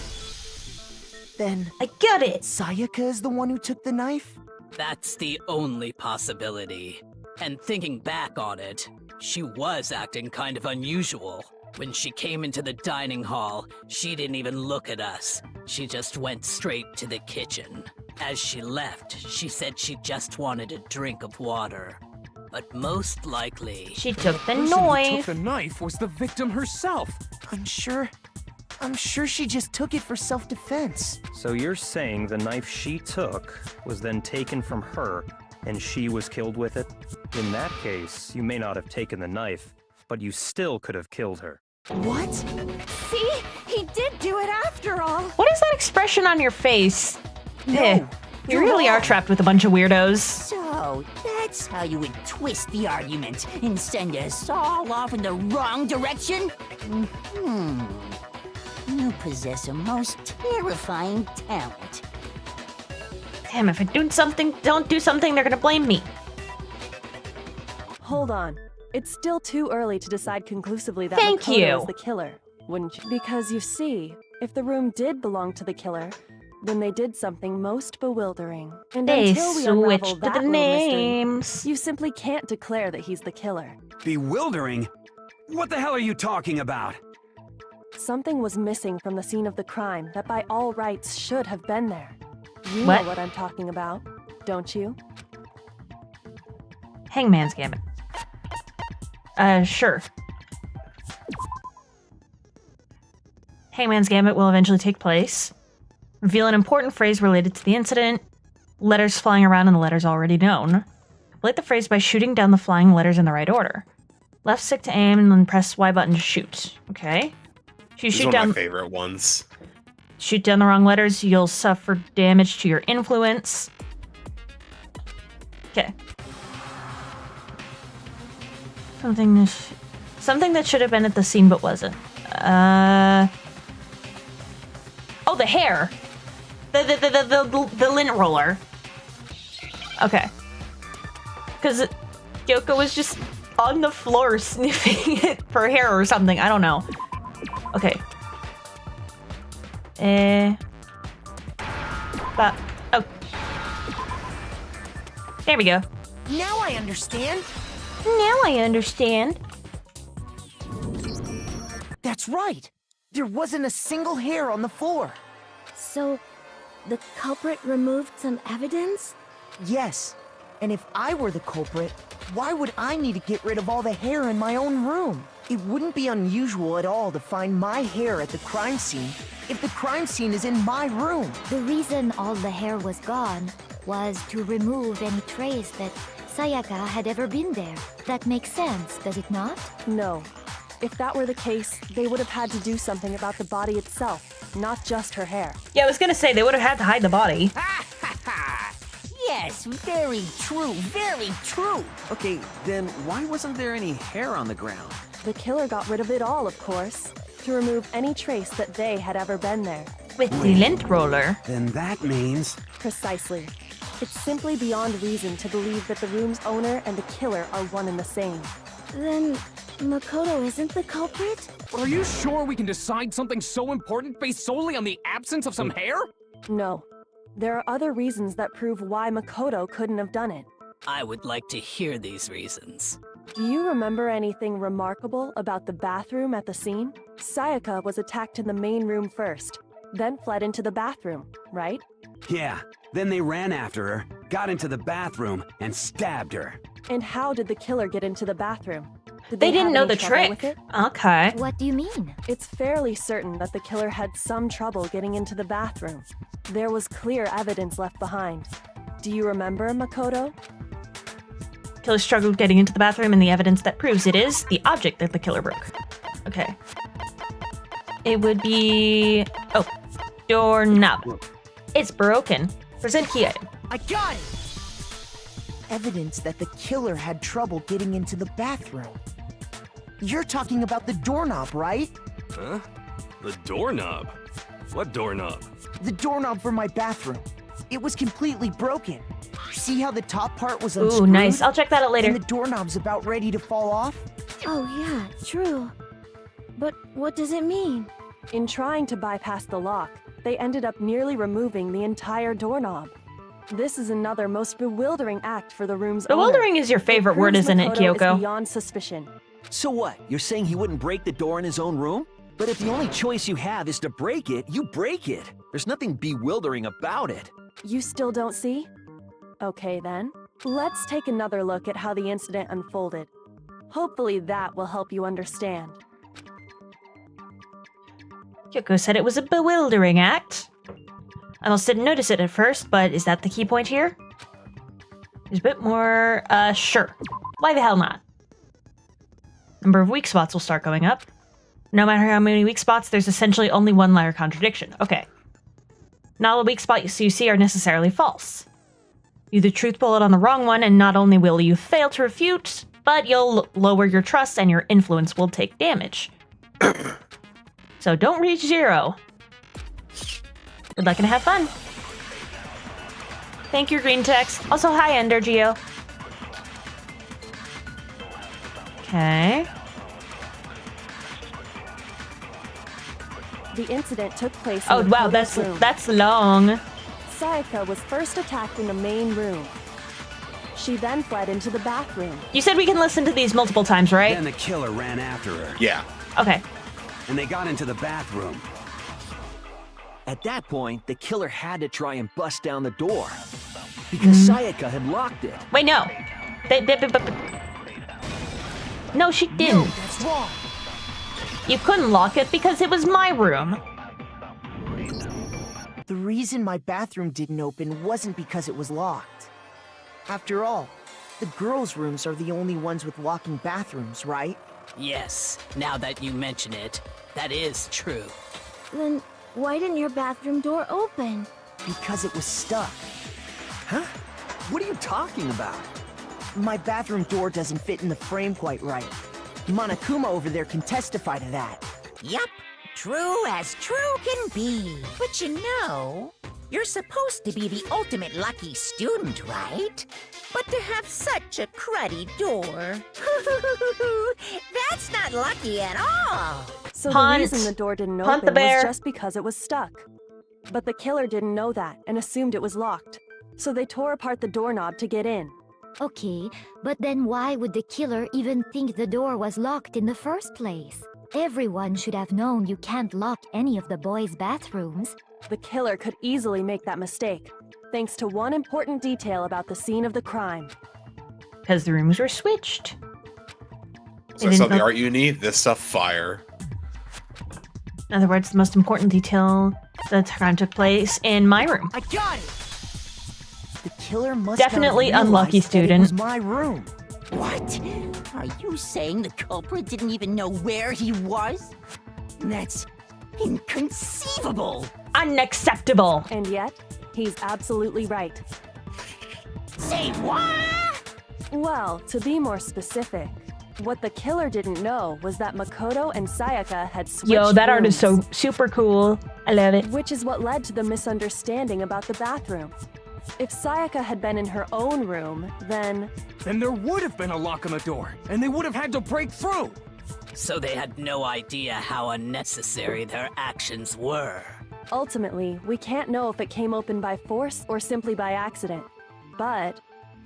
Then I get it. Sayaka is the one who took the knife? That's the only possibility. And thinking back on it, she was acting kind of unusual. When she came into the dining hall, she didn't even look at us. She just went straight to the kitchen. As she left, she said she just wanted a drink of water. But most likely... She took the person who knife. took the knife was the victim herself. I'm sure she just took it for self-defense. So you're saying the knife she took was then taken from her, and she was killed with it? In that case, you may not have taken the knife, but you still could have killed her. What? See? He did do it after all. What is that expression on your face? No, You you're really are wrong. trapped with a bunch of weirdos. So, that's how you would twist the argument and send us all off in the wrong direction? You possess a most terrifying talent. Damn, if I don't do something, they're gonna blame me. Hold on. It's still too early to decide conclusively that Thank Makoto you. is the killer, wouldn't you? Because you see, if the room did belong to the killer, then they did something most bewildering. And They until we unravel switched that the little names. mystery, you simply can't declare that he's the killer. Bewildering? What the hell are you talking about? Something was missing from the scene of the crime that by all rights should have been there. You What? know what I'm talking about, don't you? Hangman's Gambit. Sure. Hangman's Gambit will eventually take place. Reveal an important phrase related to the incident. Letters flying around in the letters already known. Complete the phrase by shooting down the flying letters in the right order. Left stick to aim and then press Y button to shoot. Okay. If you This is shoot one down of my favorite ones. shoot down the wrong letters, you'll suffer damage to your influence. Okay. Something that should have been at the scene but wasn't. Oh, the hair. The lint roller. Okay. Because Yoko was just on the floor sniffing it for hair or something. I don't know. Okay. Oh. There we go. Now I understand. Now I understand. That's right! There wasn't a single hair on the floor! So, the culprit removed some evidence? Yes. And if I were the culprit, why would I need to get rid of all the hair in my own room? It wouldn't be unusual at all to find my hair at the crime scene if the crime scene is in my room. The reason all the hair was gone was to remove any trace that Sayaka had ever been there. That makes sense, does it not? No. If that were the case, they would have had to do something about the body itself, not just her hair. Yeah, I was gonna say they would have had to hide the body. Yes, very true, very true. Okay, then why wasn't there any hair on the ground? The killer got rid of it all, of course, to remove any trace that they had ever been there. With the lint roller. Then that means... Precisely. It's simply beyond reason to believe that the room's owner and the killer are one and the same. Then, Makoto isn't the culprit? Are you sure we can decide something so important based solely on the absence of some hair? No. There are other reasons that prove why Makoto couldn't have done it. I would like to hear these reasons. Do you remember anything remarkable about the bathroom at the scene? Sayaka was attacked in the main room first, then fled into the bathroom, right? Yeah, then they ran after her, got into the bathroom, and stabbed her. And how did the killer get into the bathroom? Did They didn't have know any the trouble trick. with it? Okay. What do you mean? It's fairly certain that the killer had some trouble getting into the bathroom. There was clear evidence left behind. Do you remember, Makoto? Killer struggled getting into the bathroom, and the evidence that proves it is the object that the killer broke. Okay. It would be... Oh. Doorknob. It's broken. Present key item. I got it! Evidence that the killer had trouble getting into the bathroom. You're talking about the doorknob, right? Huh? The doorknob? What doorknob? The doorknob for my bathroom. It was completely broken. See how the top part was unscrewed? Ooh, nice. I'll check that out later. And the doorknob's about ready to fall off? Oh yeah, true. But what does it mean? In trying to bypass the lock, they ended up nearly removing the entire doorknob. This is another most bewildering act for the room's Bewildering owner. is your favorite word, proves isn't it, Makoto Kyoko? is beyond suspicion. So what? You're saying he wouldn't break the door in his own room? But if the only choice you have is to break it, you break it. There's nothing bewildering about it. You still don't see? Okay then. Let's take another look at how the incident unfolded. Hopefully that will help you understand. Kyoko said it was a bewildering act. I almost didn't notice it at first, but is that the key point here? There's a bit more, sure. Why the hell not? Number of weak spots will start going up. No matter how many weak spots, there's essentially only one liar contradiction. Okay. Not all the weak spots you see are necessarily false. You the truth bullet on the wrong one, and not only will you fail to refute, but you'll lower your trust and your influence will take damage. So don't reach 0. Good luck and have fun. Thank you, green text. Also, hi, Ender Geo. Okay. The incident took place in Oh the wow, Makoto's room. that's long. Sayaka was first attacked in the main room. She then fled into the bathroom. You said we can listen to these multiple times, right? Then the killer ran after her. Yeah. Okay. And they got into the bathroom. At that point, the killer had to try and bust down the door. Because Sayaka had locked it. Wait, no. No, she didn't. No, that's wrong. You couldn't lock it because it was my room. The reason my bathroom didn't open wasn't because it was locked. After all, the girls' rooms are the only ones with locking bathrooms, right? Yes, now that you mention it, that is true. Then why didn't your bathroom door open? Because it was stuck. Huh? What are you talking about? My bathroom door doesn't fit in the frame quite right. Monokuma over there can testify to that. Yup, true as true can be. But you know, you're supposed to be the ultimate lucky student, right? But to have such a cruddy door, that's not lucky at all. So Hunt. the reason the door didn't Hunt the open bear. was just because it was stuck. But the killer didn't know that and assumed it was locked. So they tore apart the doorknob to get in. Okay, but then why would the killer even think the door was locked in the first place? Everyone should have known you can't lock any of the boys' bathrooms. The killer could easily make that mistake, thanks to one important detail about the scene of the crime. Because the rooms were switched. So I saw the art uni, this stuff fire. In other words, the most important detail that crime took place in my room. I got it! The killer must Definitely have unlucky realized that it student. was my room. What? Are you saying the culprit didn't even know where he was? That's inconceivable! Unacceptable! And yet, he's absolutely right. Say what? Well, to be more specific, what the killer didn't know was that Makoto and Sayaka had switched Yo, that art is rooms, so super cool. I love it. which is what led to the misunderstanding about the bathroom. If Sayaka had been in her own room, then Then there would have been a lock on the door, and they would have had to break through. So they had no idea how unnecessary their actions were. ultimately, we can't know if it came open by force or simply by accident. But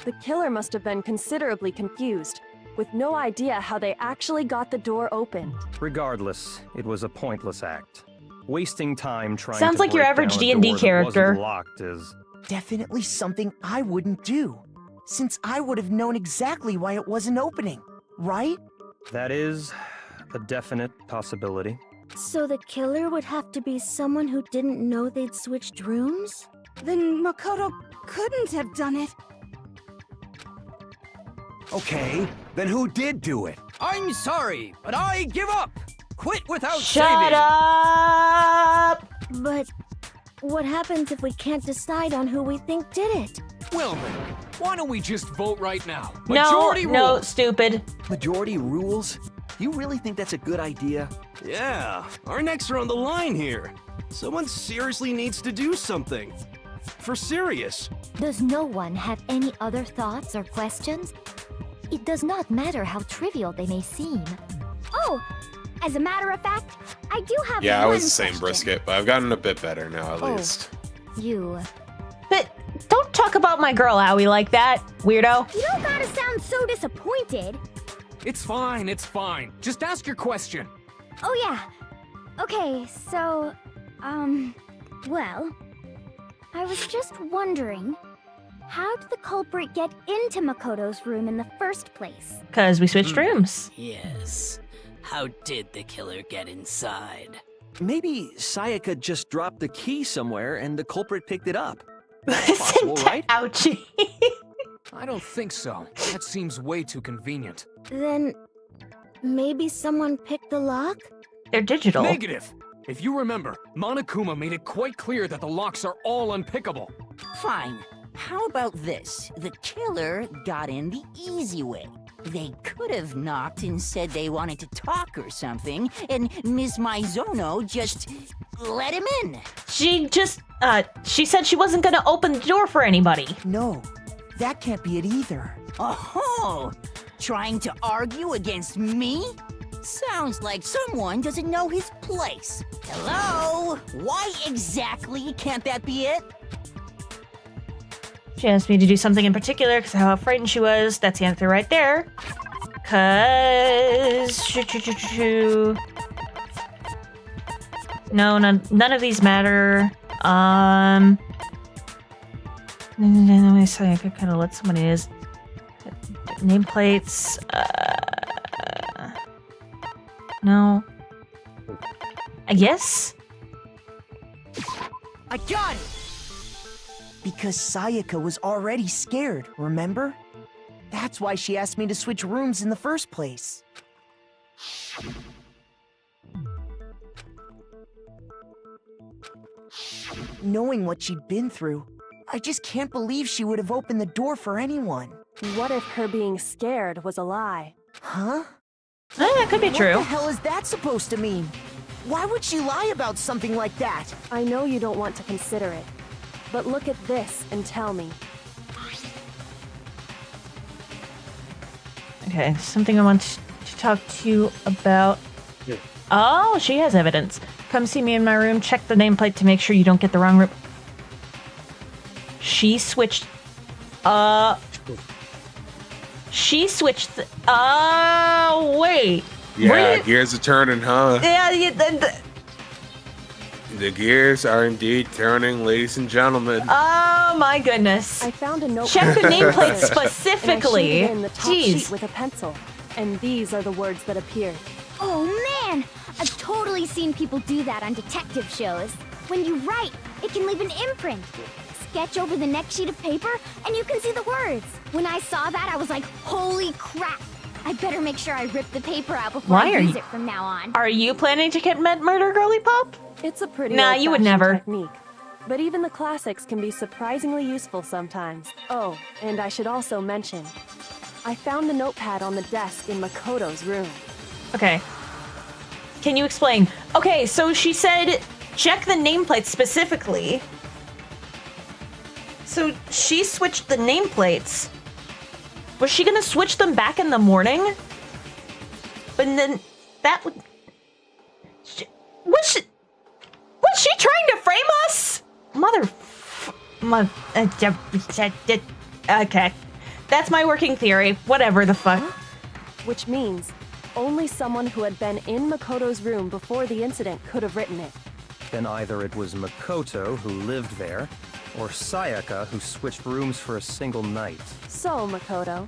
the killer must have been considerably confused, with no idea how they actually got the door opened. Regardless, it was a pointless act. Wasting time trying Sounds to like your break average down a D&D door that character. wasn't locked is Definitely something I wouldn't do, since I would have known exactly why it wasn't opening, right? that is a definite possibility. So the killer would have to be someone who didn't know they'd switched rooms? Then Makoto couldn't have done it. Okay, then who did do it? I'm sorry, but I give up. Quit without Shut saving. up! But what happens if we can't decide on who we think did it? Well then, why don't we just vote right now? No, Majority no, rules. stupid. Majority rules? You really think that's a good idea? Yeah, our necks are on the line here. Someone seriously needs to do something. For serious. Does no one have any other thoughts or questions? It does not matter how trivial they may seem. Oh, as a matter of fact, I do have Yeah, I one was the same question. brisket, but I've gotten a bit better now at Oh. least. You. But don't talk about my girl Owie like that, weirdo. You don't gotta sound so disappointed. It's fine, it's fine. Just ask your question. Oh yeah. Okay, so, well, I was just wondering, how did the culprit get into Makoto's room in the first place? Because we switched rooms. Yes. How did the killer get inside? Maybe Sayaka just dropped the key somewhere and the culprit picked it up. That's possible, right? Ouchie. I don't think so. That seems way too convenient. Then, maybe someone picked the lock? They're digital. Negative! If you remember, Monokuma made it quite clear that the locks are all unpickable. Fine. How about this? The killer got in the easy way. They could have knocked and said they wanted to talk or something, and Ms. Maizono just let him in. She said she wasn't gonna open the door for anybody. No, that can't be it either. Oh, trying to argue against me? Sounds like someone doesn't know his place. Hello? Why exactly can't that be it? She asked me to do something in particular because of how frightened she was. That's the answer right there. Cause no, none of these matter. I could kind of let somebody is nameplates. No. I guess. I got it! Because Sayaka was already scared, remember? That's why she asked me to switch rooms in the first place. Knowing what she'd been through, I just can't believe she would have opened the door for anyone. What if her being scared was a lie? Huh? That could be true. What the hell is that supposed to mean? Why would she lie about something like that? I know you don't want to consider it, but look at this and tell me. Okay, something I want to talk to you about. Yeah. Oh, she has evidence. Come see me in my room. Check the nameplate to make sure you don't get the wrong room. She switched. She switched. Wait. Yeah, gears are turning, huh? Yeah, The gears are indeed turning, ladies and gentlemen. oh my goodness. I found a note. Check the nameplate And I specifically. shaded in the top Jeez. sheet with a pencil, and these are the words that appeared. Oh man! I've totally seen people do that on detective shows. When you write, it can leave an imprint. Sketch over the next sheet of paper, and you can see the words. When I saw that, I was like, holy crap! I better make sure I rip the paper out before Why I are use you- it from now on. Are you planning to commit murder, girly pop? It's a pretty Nah, you would old-fashioned never. technique. But even the classics can be surprisingly useful sometimes. Oh, and I should also mention, I found the notepad on the desk in Makoto's room. Okay. Can you explain? Okay, so she said check the nameplate specifically. So she switched the nameplates. Was she gonna switch them back in the morning? But then that would. Was she trying to frame us? Okay. That's my working theory. Whatever the fuck. Which means only someone who had been in Makoto's room before the incident could have written it. Then either it was Makoto who lived there, or Sayaka who switched rooms for a single night. So, Makoto,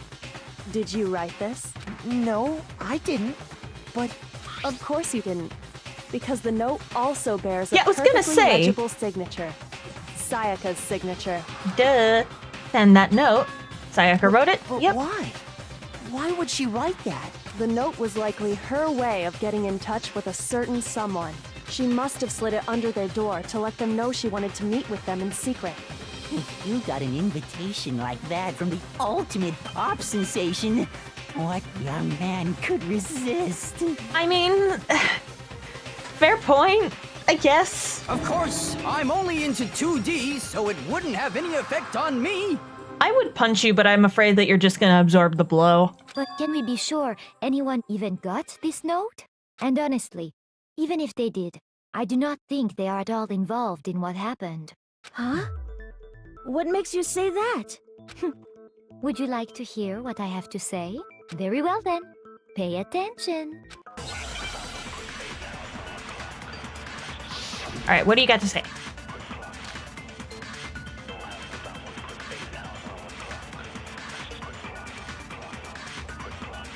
did you write this? No, I didn't. But of course you didn't, because the note also bears a Yeah, I was gonna perfectly say. legible signature. Sayaka's signature. Duh. And that note, Sayaka wrote it. But Yep. why? Why would she write that? The note was likely her way of getting in touch with a certain someone. She must have slid it under their door to let them know she wanted to meet with them in secret. If you got an invitation like that from the ultimate pop sensation, what young man could resist? I mean, fair point, I guess. Of course, I'm only into 2D, so it wouldn't have any effect on me. I would punch you, but I'm afraid that you're just gonna absorb the blow. But can we be sure anyone even got this note? And honestly, even if they did, I do not think they are at all involved in what happened. Huh? What makes you say that? Would you like to hear what I have to say? Very well then. Pay attention. Alright, what do you got to say?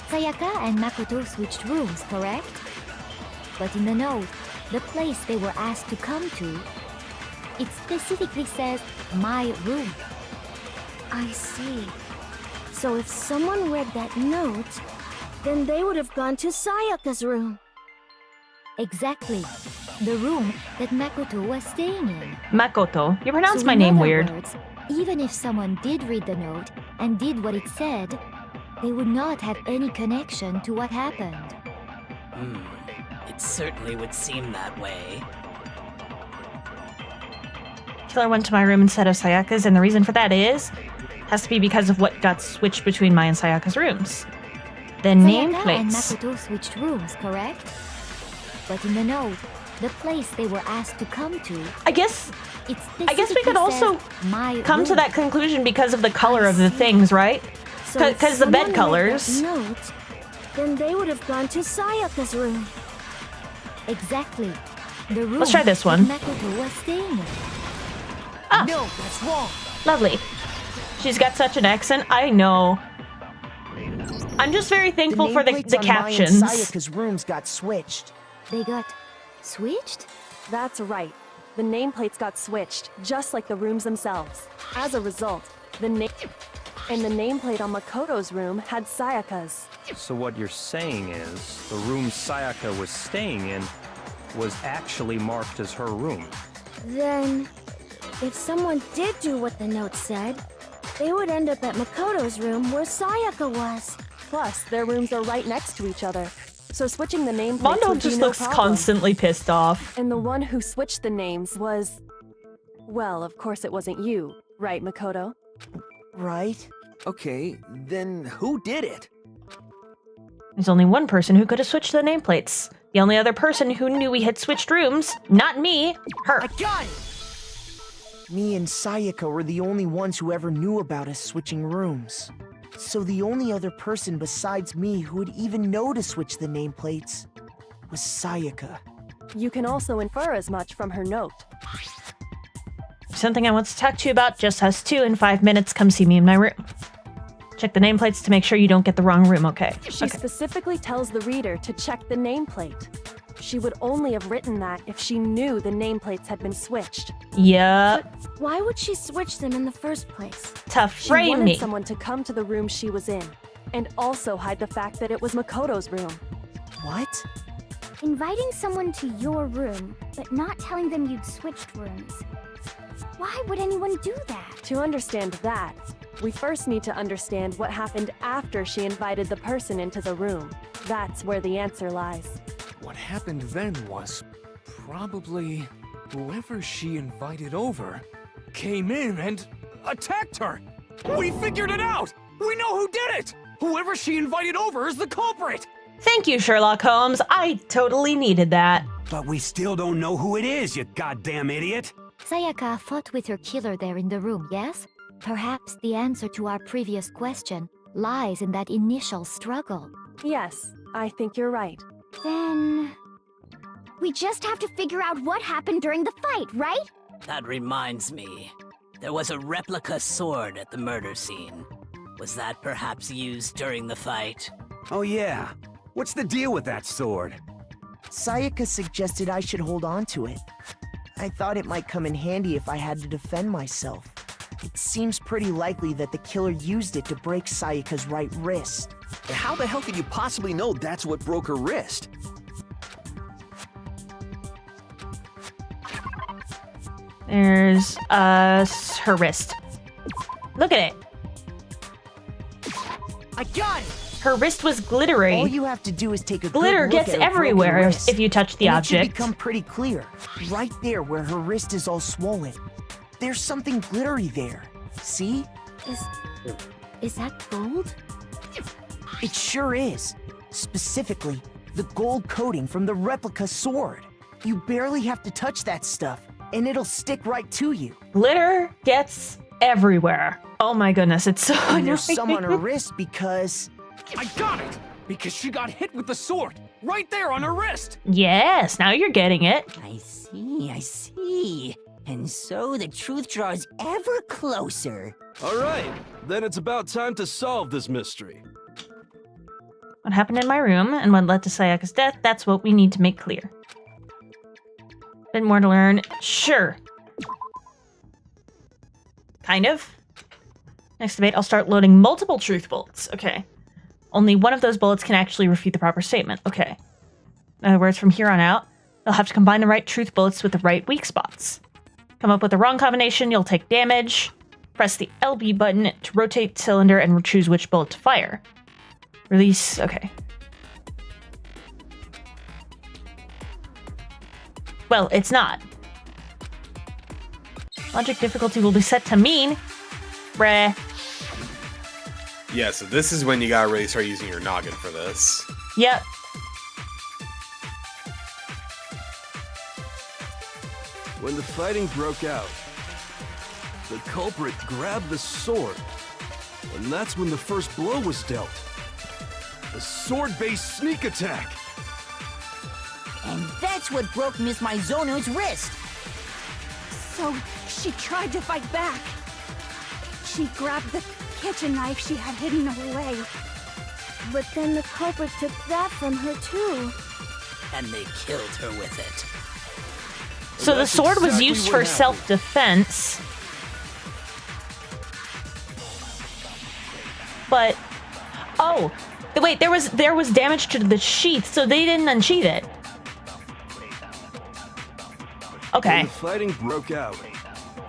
Sayaka and Makoto switched rooms, correct? But in the note, the place they were asked to come to, it specifically says, my room. I see. So if someone read that note, then they would have gone to Sayaka's room. Exactly. The room that Makoto was staying in. Makoto. You pronounce So my in name other weird. words, even if someone did read the note and did what it said, they would not have any connection to what happened. It certainly would seem that way. Killer went to my room instead of Sayaka's, and the reason for that has to be because of what got switched between my and Sayaka's rooms. The Sayaka and nameplates. Makoto switched rooms, correct? But in the note, the place they were asked to come to, I guess it we could specifically also says, my come to room. that conclusion because of the color of the things, right? So if Because the bed someone read colors. that note, then they would have gone to Sayaka's room. Exactly. The room Let's try this that one. Makoto was staying in. Ah, No, that's wrong. lovely. She's got such an accent. I know. I'm just very thankful for the nameplates on captions. Mai and Sayaka's rooms got switched. They got switched? That's right. The nameplates got switched, just like the rooms themselves. As a result, the nameplate on Makoto's room had Sayaka's. So what you're saying is, the room Sayaka was staying in was actually marked as her room. Then, if someone did do what the note said, they would end up at Makoto's room where Sayaka was. Plus, their rooms are right next to each other. So switching the nameplates Mondo would be just no looks problem. constantly pissed off. And the one who switched the names was... Well, of course it wasn't you, right, Makoto? Right. Okay, then who did it? There's only one person who could have switched the nameplates. The only other person who knew we had switched rooms, not me, her. I got it! Me and Sayaka were the only ones who ever knew about us switching rooms. So the only other person besides me who would even know to switch the nameplates was Sayaka. You can also infer as much from her note. Something I want to talk to you about. Just us two. In 5 minutes, come see me in my room. Check the nameplates to make sure you don't get the wrong room, okay? She specifically tells the reader to check the nameplate. She would only have written that if she knew the nameplates had been switched. Yeah. But why would she switch them in the first place? To frame She wanted me. someone to come to the room she was in, and also hide the fact that it was Makoto's room. What? Inviting someone to your room, but not telling them you'd switched rooms. Why would anyone do that? To understand that, we first need to understand what happened after she invited the person into the room. That's where the answer lies. What happened then was probably whoever she invited over came in and attacked her. We figured it out! We know who did it! Whoever she invited over is the culprit! Thank you, Sherlock Holmes. I totally needed that. But we still don't know who it is, you goddamn idiot! Sayaka fought with her killer there in the room, yes? Perhaps the answer to our previous question lies in that initial struggle. Yes, I think you're right. Then... we just have to figure out what happened during the fight, right? That reminds me. There was a replica sword at the murder scene. Was that perhaps used during the fight? Oh yeah. What's the deal with that sword? Sayaka suggested I should hold on to it. I thought it might come in handy if I had to defend myself. It seems pretty likely that the killer used it to break Sayaka's right wrist. How the hell could you possibly know that's what broke her wrist? There's, her wrist. Look at it. I got it! Her wrist was glittery. All you have to do is take a Glitter good look gets at her broken everywhere wrist, if you touch the and object. It should become pretty clear. Right there where her wrist is all swollen. There's something glittery there. See? Is that gold? It sure is. Specifically, the gold coating from the replica sword. You barely have to touch that stuff, and it'll stick right to you. Glitter gets everywhere. Oh my goodness, it's so And annoying. there's some on her wrist because... I got it! Because she got hit with the sword! Right there on her wrist! Yes, now you're getting it. I see. And so the truth draws ever closer. All right, then it's about time to solve this mystery. What happened in my room and what led to Sayaka's death, that's what we need to make clear. Bit more to learn. Sure. Kind of. Next debate, I'll start loading multiple truth bullets. Okay. Only one of those bullets can actually refute the proper statement. Okay. In other words, from here on out, you'll have to combine the right truth bullets with the right weak spots. Come up with the wrong combination, you'll take damage. Press the LB button to rotate the cylinder and choose which bullet to fire. Release, okay. Well, it's not. Logic difficulty will be set to mean. Bruh. Yeah, so this is when you gotta really start using your noggin for this. Yep. When the fighting broke out, the culprit grabbed the sword, and that's when the first blow was dealt. A sword-based sneak attack. And that's what broke Miss Maizono's wrist. So she tried to fight back. She grabbed the kitchen knife she had hidden away. But then the culprit took that from her too. And they killed her with it. So the That's sword was exactly used what for happened. self-defense. But oh, wait, there was damage to the sheath, so they didn't unsheath it. Okay. When the fighting broke out,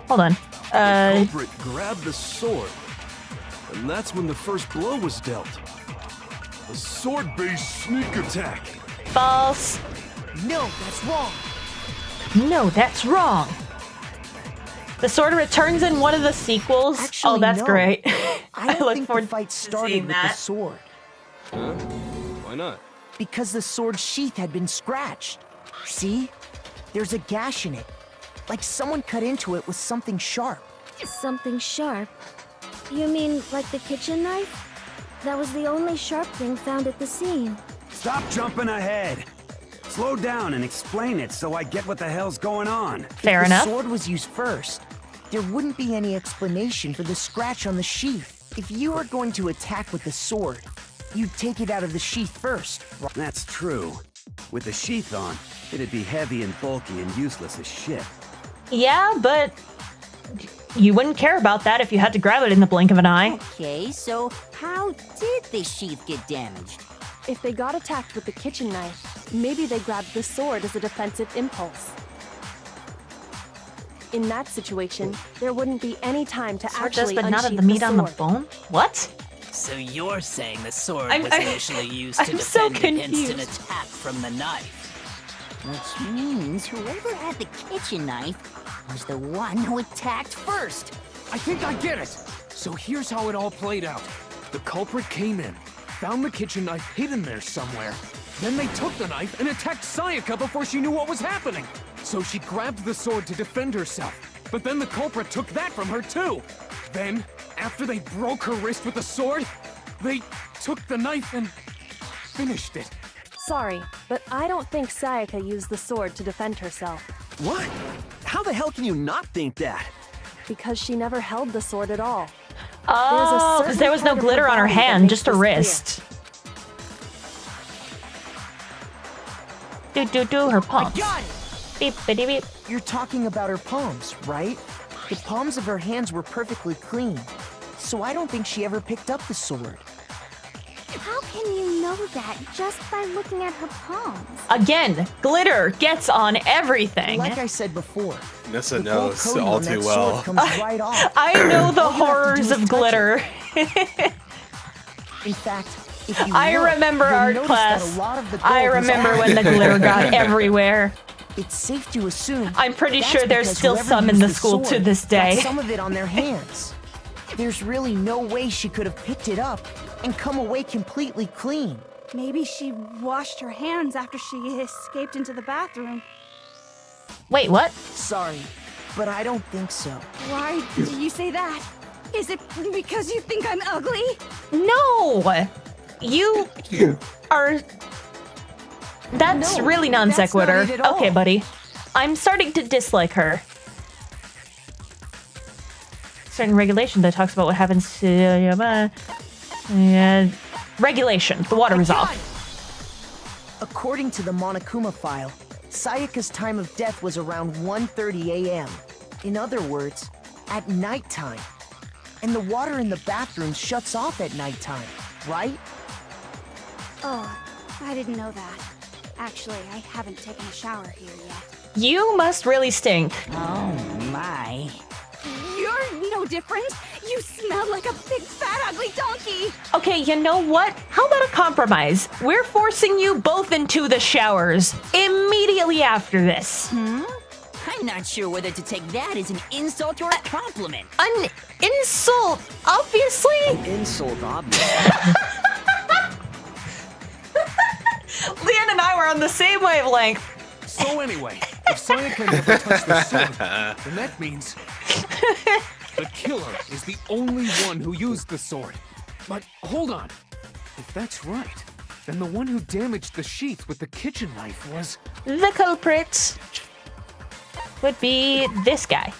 Hold on. the culprit grabbed the sword, and that's when the first blow was dealt. A sword-based sneak attack. False. No, that's wrong. No, that's wrong. The sword returns in one of the sequels. Actually, oh, that's no. great. I don't look think forward the fight to started seeing with that. the sword. Huh? Why not? Because the sword's sheath had been scratched. See? There's a gash in it. Like someone cut into it with something sharp. Something sharp. You mean like the kitchen knife? That was the only sharp thing found at the scene. Stop jumping ahead. Slow down and explain it so I get what the hell's going on. Fair If enough. the sword was used first, there wouldn't be any explanation for the scratch on the sheath. If you were going to attack with the sword, you'd take it out of the sheath first. That's true. With the sheath on, it'd be heavy and bulky and useless as shit. Yeah, but you wouldn't care about that if you had to grab it in the blink of an eye. Okay, so how did the sheath get damaged? If they got attacked with the kitchen knife, maybe they grabbed the sword as a defensive impulse. In that situation, there wouldn't be any time to Sword does, actually but not of unsheath the meat the on the sword. bone? What? So you're saying the sword I'm- was I'm- initially used to I'm so defend against an confused. attack from the knife. Which means whoever had the kitchen knife was the one who attacked first. I think I get it. So here's how it all played out. The culprit came in, found the kitchen knife hidden there somewhere. Then they took the knife and attacked Sayaka before she knew what was happening. So she grabbed the sword to defend herself. But then the culprit took that from her too. Then, after they broke her wrist with the sword, they took the knife and finished it. Sorry, but I don't think Sayaka used the sword to defend herself. What? How the hell can you not think that? Because she never held the sword at all. Oh, because there was no glitter on her hand, just her wrist. Her palms. Beep, bitty, beep. You're talking about her palms, right? The palms of her hands were perfectly clean, so I don't think she ever picked up the sword. How can you know that just by looking at her palms? Again, glitter gets on everything. Like I said before, Nyssa the gold knows coating all on that too sword well. comes right off. I know the All you have to do horrors is of touch glitter. In fact, if you I look, remember you'll art notice that class. a lot of the I gold was remember when the already glitter got coated. everywhere. It's safe to assume. I'm pretty that's sure there's because still whoever some in used the school to sword this day. got some of it on their hands. There's really no way she could have picked it up and come away completely clean. Maybe she washed her hands after she escaped into the bathroom. Wait, what? Sorry, but I don't think so. Why do you say that? Is it because you think I'm ugly? No! You are... That's No, really non that's not sequitur. it at all. Okay, buddy. I'm starting to dislike her. Certain regulation that talks about what happens to... regulation. The water resolve. According to the Monokuma file, Sayaka's time of death was around 1:30 a.m. In other words, at nighttime. And the water in the bathroom shuts off at nighttime, right? Oh, I didn't know that. Actually, I haven't taken a shower here yet. You must really stink. Oh my. You're no different. You smell like a big fat ugly donkey. Okay, you know what? How about a compromise? We're forcing you both into the showers immediately after this. I'm not sure whether to take that as an insult or a compliment. An insult, obviously. Insult, obviously. Leanne and I were on the same wavelength. So anyway, if Sayaka never touched the sword, then that means the killer is the only one who used the sword. But hold on. If that's right, then the one who damaged the sheath with the kitchen knife was... The culprit would be this guy.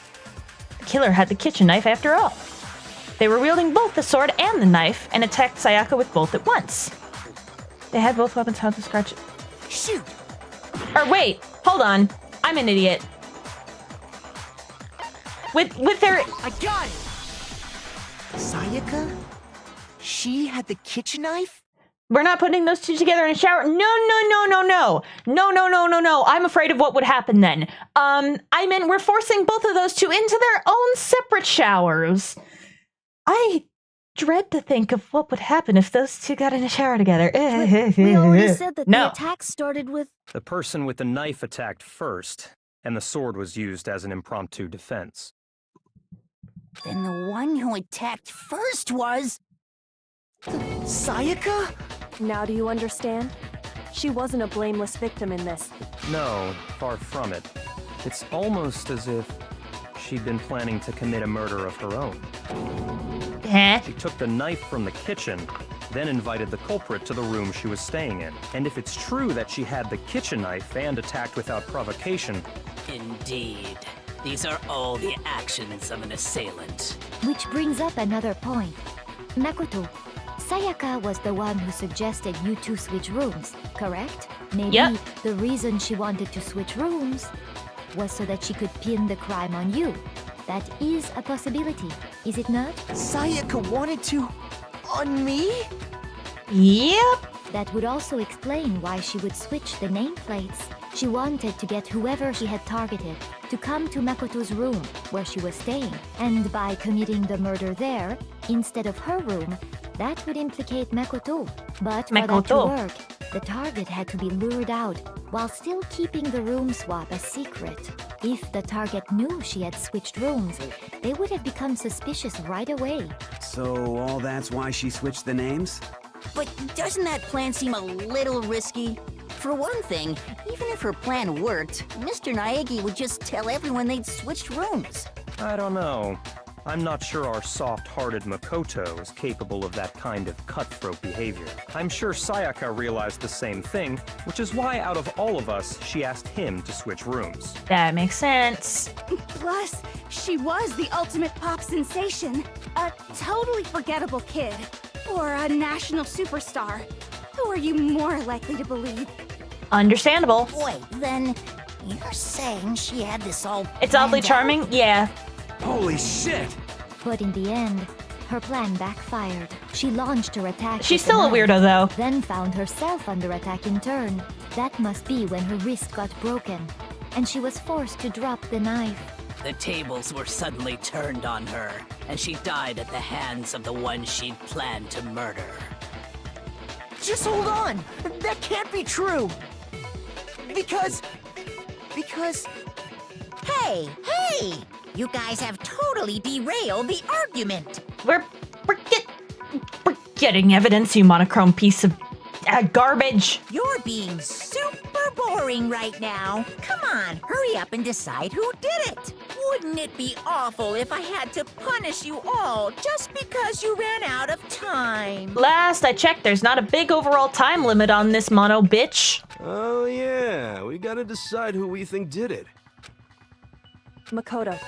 The killer had the kitchen knife after all. They were wielding both the sword and the knife and attacked Sayaka with both at once. They had both weapons how to scratch it. Shoot! Or wait, hold on. I'm an idiot. With their... I got it! Sayaka? She had the kitchen knife? We're not putting those two together in a shower. No. I'm afraid of what would happen then. I meant we're forcing both of those two into their own separate showers. I dread to think of what would happen if those two got in a shower together. We already said that No. the attack started with... The person with the knife attacked first, and the sword was used as an impromptu defense. Then the one who attacked first was... Sayaka? Now do you understand? She wasn't a blameless victim in this. No, far from it. It's almost as if she'd been planning to commit a murder of her own. Huh? She took the knife from the kitchen, then invited the culprit to the room she was staying in. And if it's true that she had the kitchen knife and attacked without provocation... Indeed. These are all the actions of an assailant. Which brings up another point. Makoto, Sayaka was the one who suggested you two switch rooms, correct? Maybe Yep. the reason she wanted to switch rooms was so that she could pin the crime on you. That is a possibility, is it not? Sayaka wanted to... on me? Yep. That would also explain why she would switch the nameplates. She wanted to get whoever she had targeted to come to Makoto's room, where she was staying. And by committing the murder there, instead of her room, that would implicate Makoto. But for that to Makoto. work, the target had to be lured out, while still keeping the room swap a secret. If the target knew she had switched rooms, they would have become suspicious right away. So all that's why she switched the names? But doesn't that plan seem a little risky? For one thing, even if her plan worked, Mr. Naegi would just tell everyone they'd switched rooms. I don't know. I'm not sure our soft-hearted Makoto is capable of that kind of cutthroat behavior. I'm sure Sayaka realized the same thing, which is why out of all of us, she asked him to switch rooms. That makes sense. Plus, she was the ultimate pop sensation. A totally forgettable kid. Or a national superstar. Who are you more likely to believe? Understandable. Wait, then you're saying she had this all It's oddly planned charming? out? Yeah. Holy shit! But in the end, her plan backfired. She launched her attack. She's with the still a knife, weirdo, though. Then found herself under attack in turn. That must be when her wrist got broken, and she was forced to drop the knife. The tables were suddenly turned on her, and she died at the hands of the one she'd planned to murder. Just hold on! That can't be true! Because... Hey! You guys have totally derailed the argument. We're getting evidence, you monochrome piece of garbage. You're being super boring right now. Come on, hurry up and decide who did it. Wouldn't it be awful if I had to punish you all just because you ran out of time? Last I checked, there's not a big overall time limit on this mono bitch. Oh yeah, we gotta decide who we think did it. Makoto,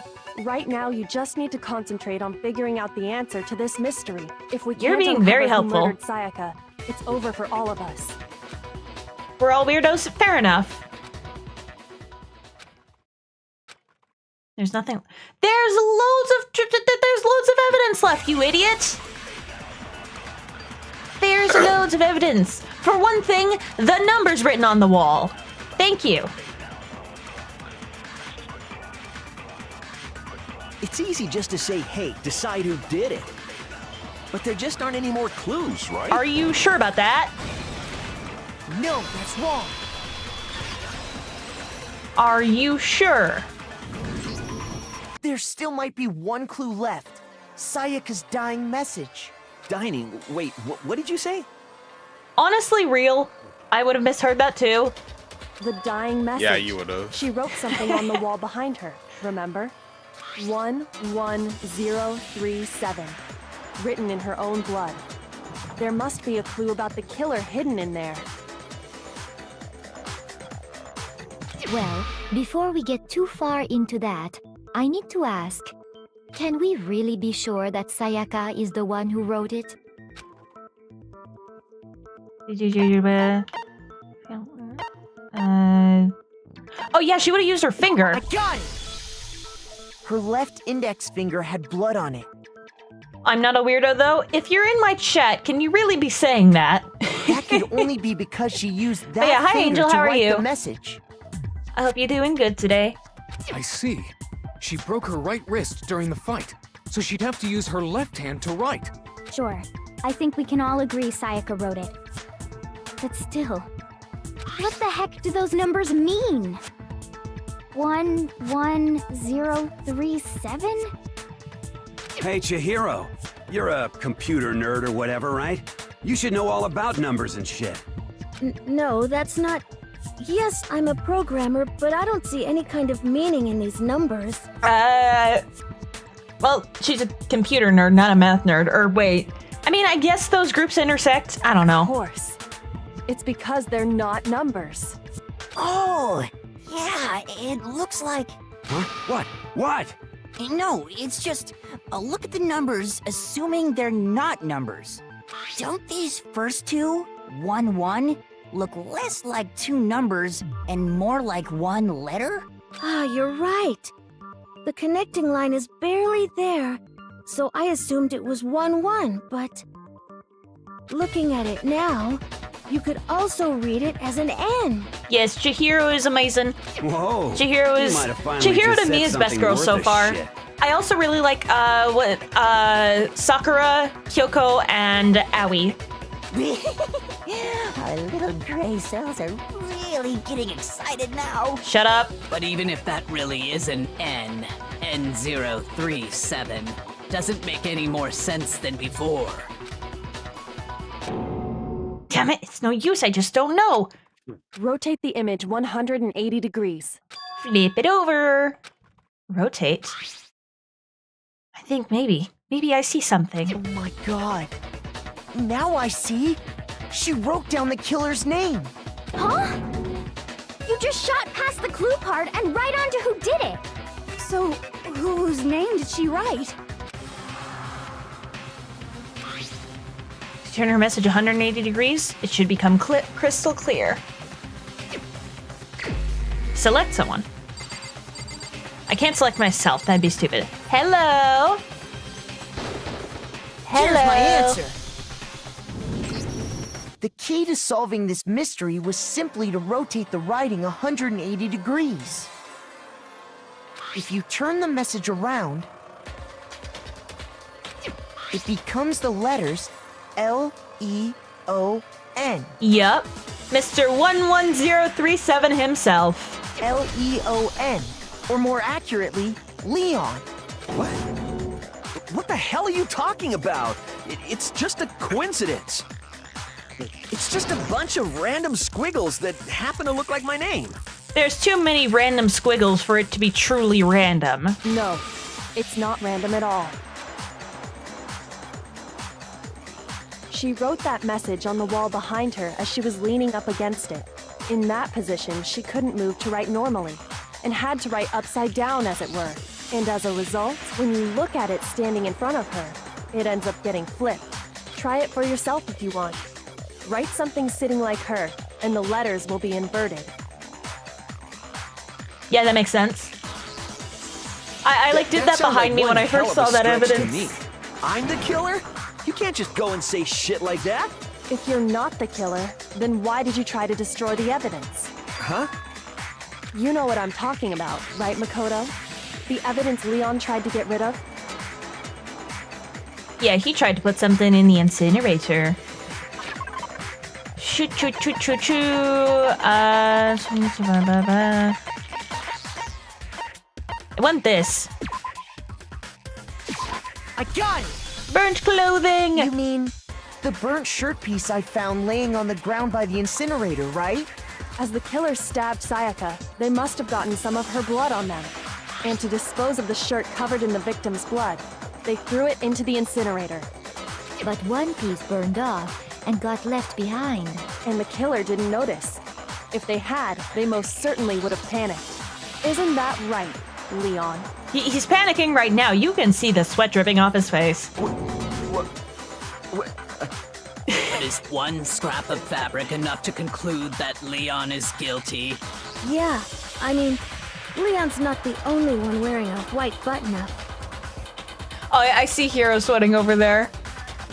right now you just need to concentrate on figuring out the answer to this mystery. If we You're can't being uncover very who helpful. murdered Sayaka, it's over for all of us. We're all weirdos? Fair enough. There's nothing. There's loads of evidence left, you idiot! There's loads of evidence. For one thing, the number's written on the wall. Thank you. It's easy just to say, hey, decide who did it. But there just aren't any more clues, right? Are you sure about that? No, that's wrong. Are you sure? There still might be one clue left. Sayaka's dying message. Dining? Wait, what did you say? Honestly, real. I would have misheard that too. The dying message. Yeah, you would've. She wrote something on the wall behind her, remember? 11037. Written in her own blood. There must be a clue about the killer hidden in there. Well, before we get too far into that, I need to ask, can we really be sure that Sayaka is the one who wrote it? Oh yeah, she would have used her finger. I got it! Her left index finger had blood on it. I'm not a weirdo though. If you're in my chat, can you really be saying that? That could only be because she used that Oh, yeah, hi, finger Angel, to how are write you? the message. I hope you're doing good today. I see. She broke her right wrist during the fight, so she'd have to use her left hand to write. Sure. I think we can all agree Sayaka wrote it. But still, what the heck do those numbers mean? 11037? Hey, Chihiro. You're a computer nerd or whatever, right? You should know all about numbers and shit. No, that's not... Yes, I'm a programmer, but I don't see any kind of meaning in these numbers. Well, she's a computer nerd, not a math nerd. Or wait, I mean, I guess those groups intersect. I don't know. Of course. It's because they're not numbers. Oh, yeah, it looks like... Huh? What? No, it's just, look at the numbers, assuming they're not numbers. Don't these first two, 1, 1, look less like two numbers and more like one letter? Ah, you're right. The connecting line is barely there, so I assumed it was 1, 1, but... Looking at it now, you could also read it as an N. Yes, Chihiro is amazing. Whoa. Chihiro to me is best girl so far. Shit. I also really like Sakura, Kyoko, and Aoi. Our little gray cells are really getting excited now. Shut up. But even if that really is an N, N037, doesn't make any more sense than before. Damn it, it's no use, I just don't know. Rotate the image 180 degrees. Flip it over. Rotate. I think maybe I see something. Oh my god. Now I see. She wrote down the killer's name. Huh? You just shot past the clue part and right onto who did it. So, whose name did she write? Turn her message 180 degrees. It should become crystal clear. Select someone. I can't select myself. That'd be stupid. Hello? Here's my answer. The key to solving this mystery was simply to rotate the writing 180 degrees. If you turn the message around, it becomes the letters L-E-O-N. Yup. Mr. 11037 himself. L-E-O-N. Or more accurately, Leon. What? What the hell are you talking about? It's just a coincidence. It's just a bunch of random squiggles that happen to look like my name. There's too many random squiggles for it to be truly random. No, it's not random at all. She wrote that message on the wall behind her as she was leaning up against it. In that position, she couldn't move to write normally, and had to write upside down, as it were. And as a result, when you look at it standing in front of her, it ends up getting flipped. Try it for yourself if you want. Write something sitting like her, and the letters will be inverted. Yeah, that makes sense. I did that behind me when I first saw that evidence. I'm the killer? You can't just go and say shit like that. If you're not the killer, then why did you try to destroy the evidence? Huh? You know what I'm talking about, right, Makoto? The evidence Leon tried to get rid of? Yeah, he tried to put something in the incinerator. Choo choo choo choo choo. I want this. I got it! Burnt clothing! You mean the burnt shirt piece I found laying on the ground by the incinerator, right? As the killer stabbed Sayaka, they must have gotten some of her blood on them. And to dispose of the shirt covered in the victim's blood, they threw it into the incinerator. But one piece burned off and got left behind. And the killer didn't notice. If they had, they most certainly would have panicked. Isn't that right, Leon? He's panicking right now. You can see the sweat dripping off his face. But is one scrap of fabric enough to conclude that Leon is guilty? Yeah, I mean, Leon's not the only one wearing a white button-up. Oh, I see Hero sweating over there.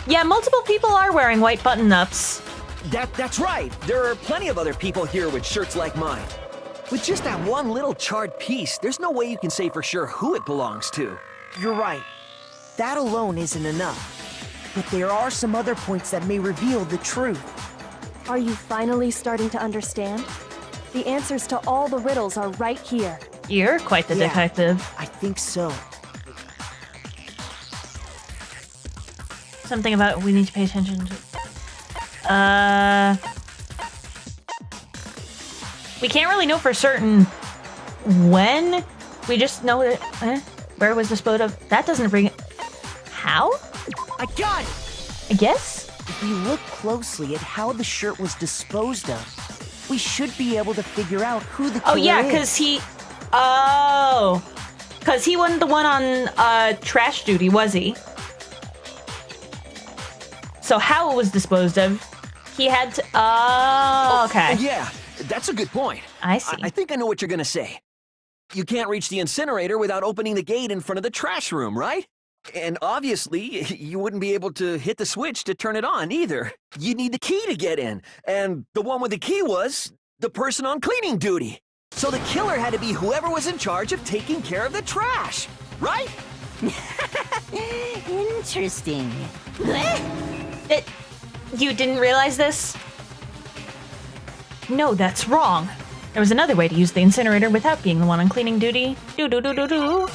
Yeah, multiple people are wearing white button-ups. That's right. There are plenty of other people here with shirts like mine. With just that one little charred piece, there's no way you can say for sure who it belongs to. You're right. That alone isn't enough. But there are some other points that may reveal the truth. Are you finally starting to understand? The answers to all the riddles are right here. You're quite the detective. I think so. Something about we need to pay attention to... We can't really know for certain when. We just know that... Where was disposed of? That doesn't bring it. How? I got it! I guess? If we look closely at how the shirt was disposed of, we should be able to figure out who the killer Oh, yeah, is. because he... Oh. Because he wasn't the one on trash duty, was he? So how it was disposed of, he had to... Oh, okay. Yeah, that's a good point. I see. I think I know what you're gonna say. You can't reach the incinerator without opening the gate in front of the trash room, right? And obviously, you wouldn't be able to hit the switch to turn it on either. You'd need the key to get in. And the one with the key was the person on cleaning duty. So the killer had to be whoever was in charge of taking care of the trash, right? Interesting. You didn't realize this? No, that's wrong. There was another way to use the incinerator without being the one on cleaning duty. Do-do-do-do-do.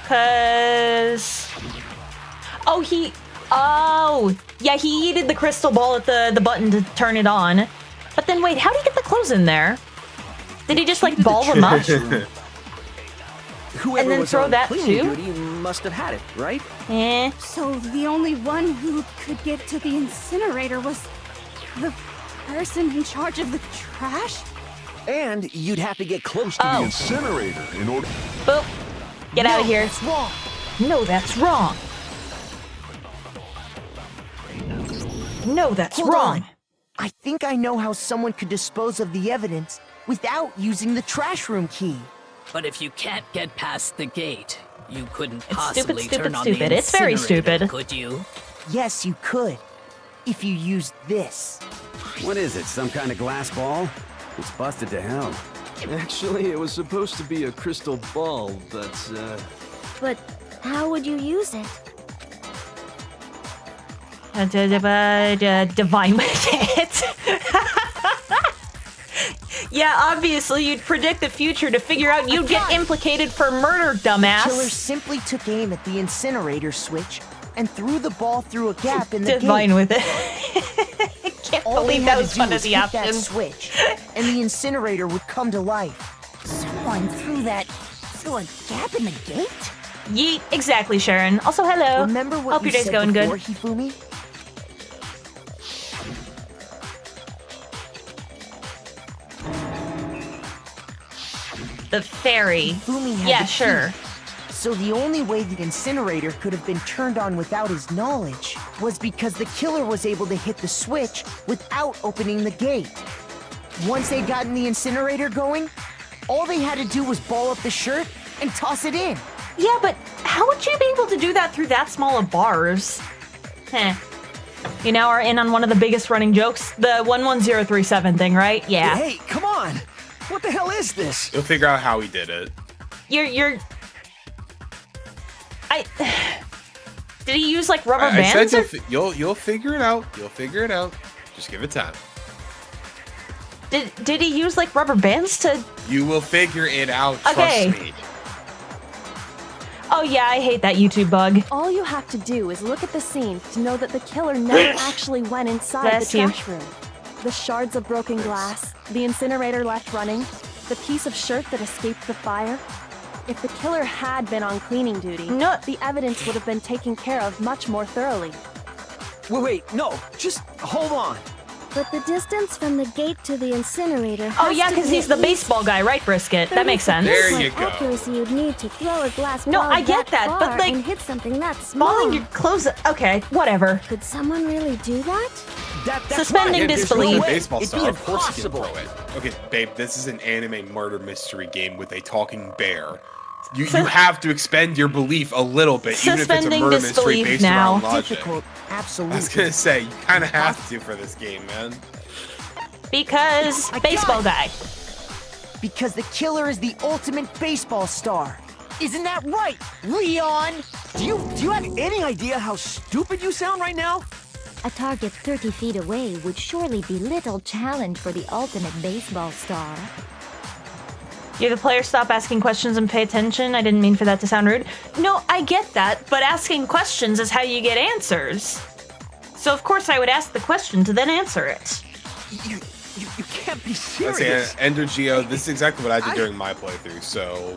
Cause... Oh, yeah, he yeeted the crystal ball at the button to turn it on. But then wait, how did he get the clothes in there? Did he just, like, ball them up? Whoever and then was throw on that cleaning too? duty must have had it, right? Eh. So the only one who could get to the incinerator was the person in charge of the trash? And you'd have to get close to the incinerator in order... Boop. Get out of here. That's wrong. No, that's wrong. No, that's Hold wrong. on. I think I know how someone could dispose of the evidence without using the trash room key. But if you can't get past the gate, you couldn't It's possibly stupid, turn on stupid. the It's very incinerator, stupid. could you? Yes, you could. If you used this. What is it, some kind of glass ball? It's busted to hell. Actually, it was supposed to be a crystal ball, but, But how would you use it? Divine with it. Yeah, obviously you'd predict the future to figure out you'd get implicated for murder, dumbass. The killer simply took aim at the incinerator switch and threw the ball through a gap in the Divine gate. with it. Can't All they believe had that to was do one of was the hit that options. switch, and the incinerator would come to life. Someone threw a gap in the gate? Yeet, exactly, Sharon. Also, hello. Remember what Hope you your day's said going before, good. Hifumi? The fairy. Hifumi had Yeah, the key. sure. So the only way the incinerator could have been turned on without his knowledge was because the killer was able to hit the switch without opening the gate. Once they'd gotten the incinerator going, all they had to do was ball up the shirt and toss it in. Yeah, but how would you be able to do that through that small of bars? Heh. You now are in on one of the biggest running jokes, the 11037 thing, right? Yeah. Hey, come on! What the hell is this? You'll figure out how he did it. Did he use like rubber I bands? said you'll figure it out. You'll figure it out. Just give it time. Did he use like rubber bands to? You will figure it out. Okay. Trust me. Oh yeah, I hate that YouTube bug. All you have to do is look at the scene to know that the killer never actually went inside Bless the you. trash room. The shards of broken glass, the incinerator left running, the piece of shirt that escaped the fire. If the killer had been on cleaning duty, the evidence would have been taken care of much more thoroughly. Wait, no, just hold on. But the distance from the gate to the incinerator. Oh has yeah, to because be he's at the least baseball guy, right, Brisket? That makes sense. There what you go. accuracy you'd need to throw a glass No, ball I get that, far but, like, and hit something that small. Balling your clothes. Okay, whatever. Could someone really do that? That's Suspending right. There's disbelief. no baseball It'd star. be Of course he can impossible. throw it. Okay, babe, this is an anime murder mystery game with a talking bear. You have to expend your belief a little bit, even if it's a Suspending murder mystery disbelief based now. around logic. Difficult, I absolutely. was gonna say, you kind of have to for this game, man. Because baseball guy. Because the killer is the ultimate baseball star. Isn't that right, Leon? Do you have any idea how stupid you sound right now? A target 30 feet away would surely be little challenge for the ultimate baseball star. You're the player, stop asking questions and pay attention. I didn't mean for that to sound rude. No, I get that, but asking questions is how you get answers. So of course I would ask the question to then answer it. You can't be Let's say, serious. Ender Geo, this is exactly what I did during my playthrough, so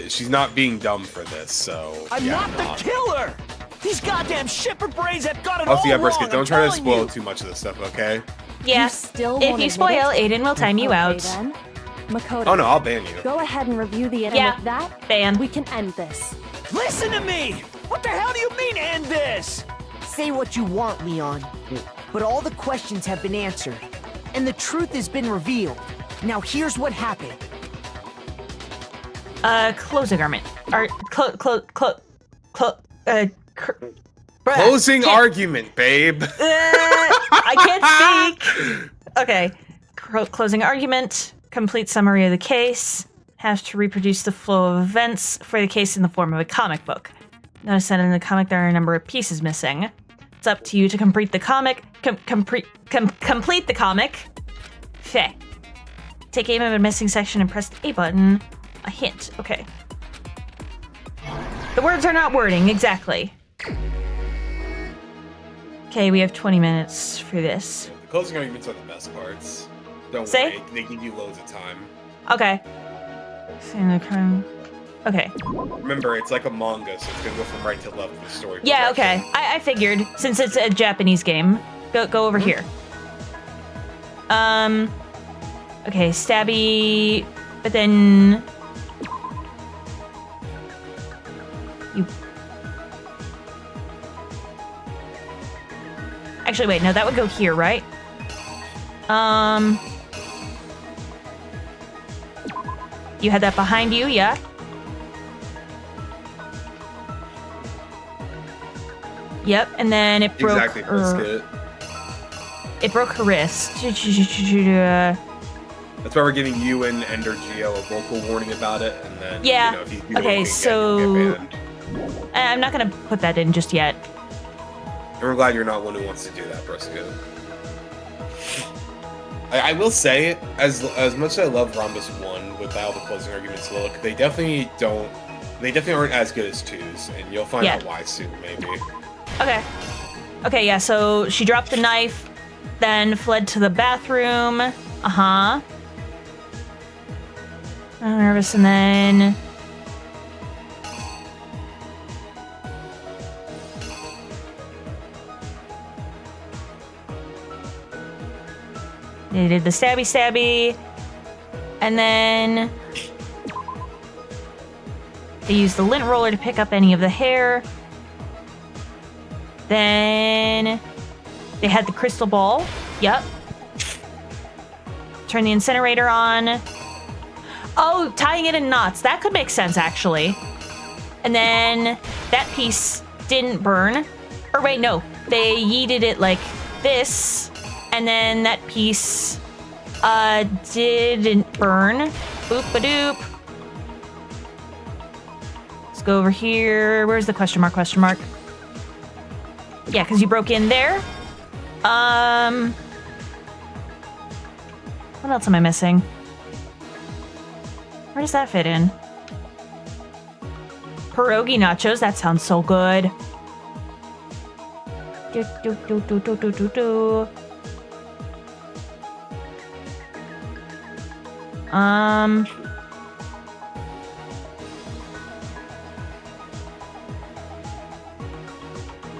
she's not being dumb for this. So I'm yeah, not the killer! These goddamn shipper brains have got it Also, all yeah, wrong, Brisket, don't I'm try to telling spoil you. too much of this stuff, okay? Yeah. You still If won't you admit spoil, it? Aiden will time you Okay, out. then. Makoto. Oh no, I'll ban you. Go ahead and review the Yeah, with that. ban. We can end this. Listen to me! What the hell do you mean, end this? Say what you want, Leon. But all the questions have been answered. And the truth has been revealed. Now here's what happened. Closing argument. Closing argument, babe. I can't speak. Okay. Closing argument. Complete summary of the case. Has to reproduce the flow of events for the case in the form of a comic book. Notice that in the comic there are a number of pieces missing. It's up to you to complete the comic. Complete the comic. Okay. Take aim at a missing section and press the A button. A hint. Okay. The words are not wording, exactly. Okay, we have 20 minutes for this. The closing arguments are the best parts. Don't Say? worry, they give you loads of time. Okay. Okay. Remember, it's like a manga, so it's gonna go from right to left with the story. Yeah, progression. okay. I figured, since it's a Japanese game. Go over here. Okay, stabby, but then... You... Actually, wait, no, that would go here, right? You had that behind you, yeah? Yep, and then it broke Exactly, Brisket. It broke her wrist. That's why we're giving you and Ender Geo a vocal warning about it, and then Yeah. you know, if you do Okay, anything so- again, you'll get banned. I'm not gonna put that in just yet. And we're glad you're not one who wants to do that, Brisket. I will say, as much as I love Rhombus 1 with how the closing arguments look, they definitely aren't as good as 2's, and you'll find Yeah. out why soon, maybe. Okay. Okay, yeah, so she dropped the knife, then fled to the bathroom. Uh-huh. I'm nervous, and then... They did the stabby, and then... They used the lint roller to pick up any of the hair. Then they had the crystal ball. Yep. Turn the incinerator on. Oh, tying it in knots. That could make sense, actually. And then that piece didn't burn. Or wait, no. They yeeted it like this. And then that piece didn't burn. Boop-a-doop. Let's go over here. Where's the question mark? Question mark. Yeah, because you broke in there. What else am I missing? Where does that fit in? Pierogi nachos. That sounds so good. Do, do, do, do, do, do, do, do.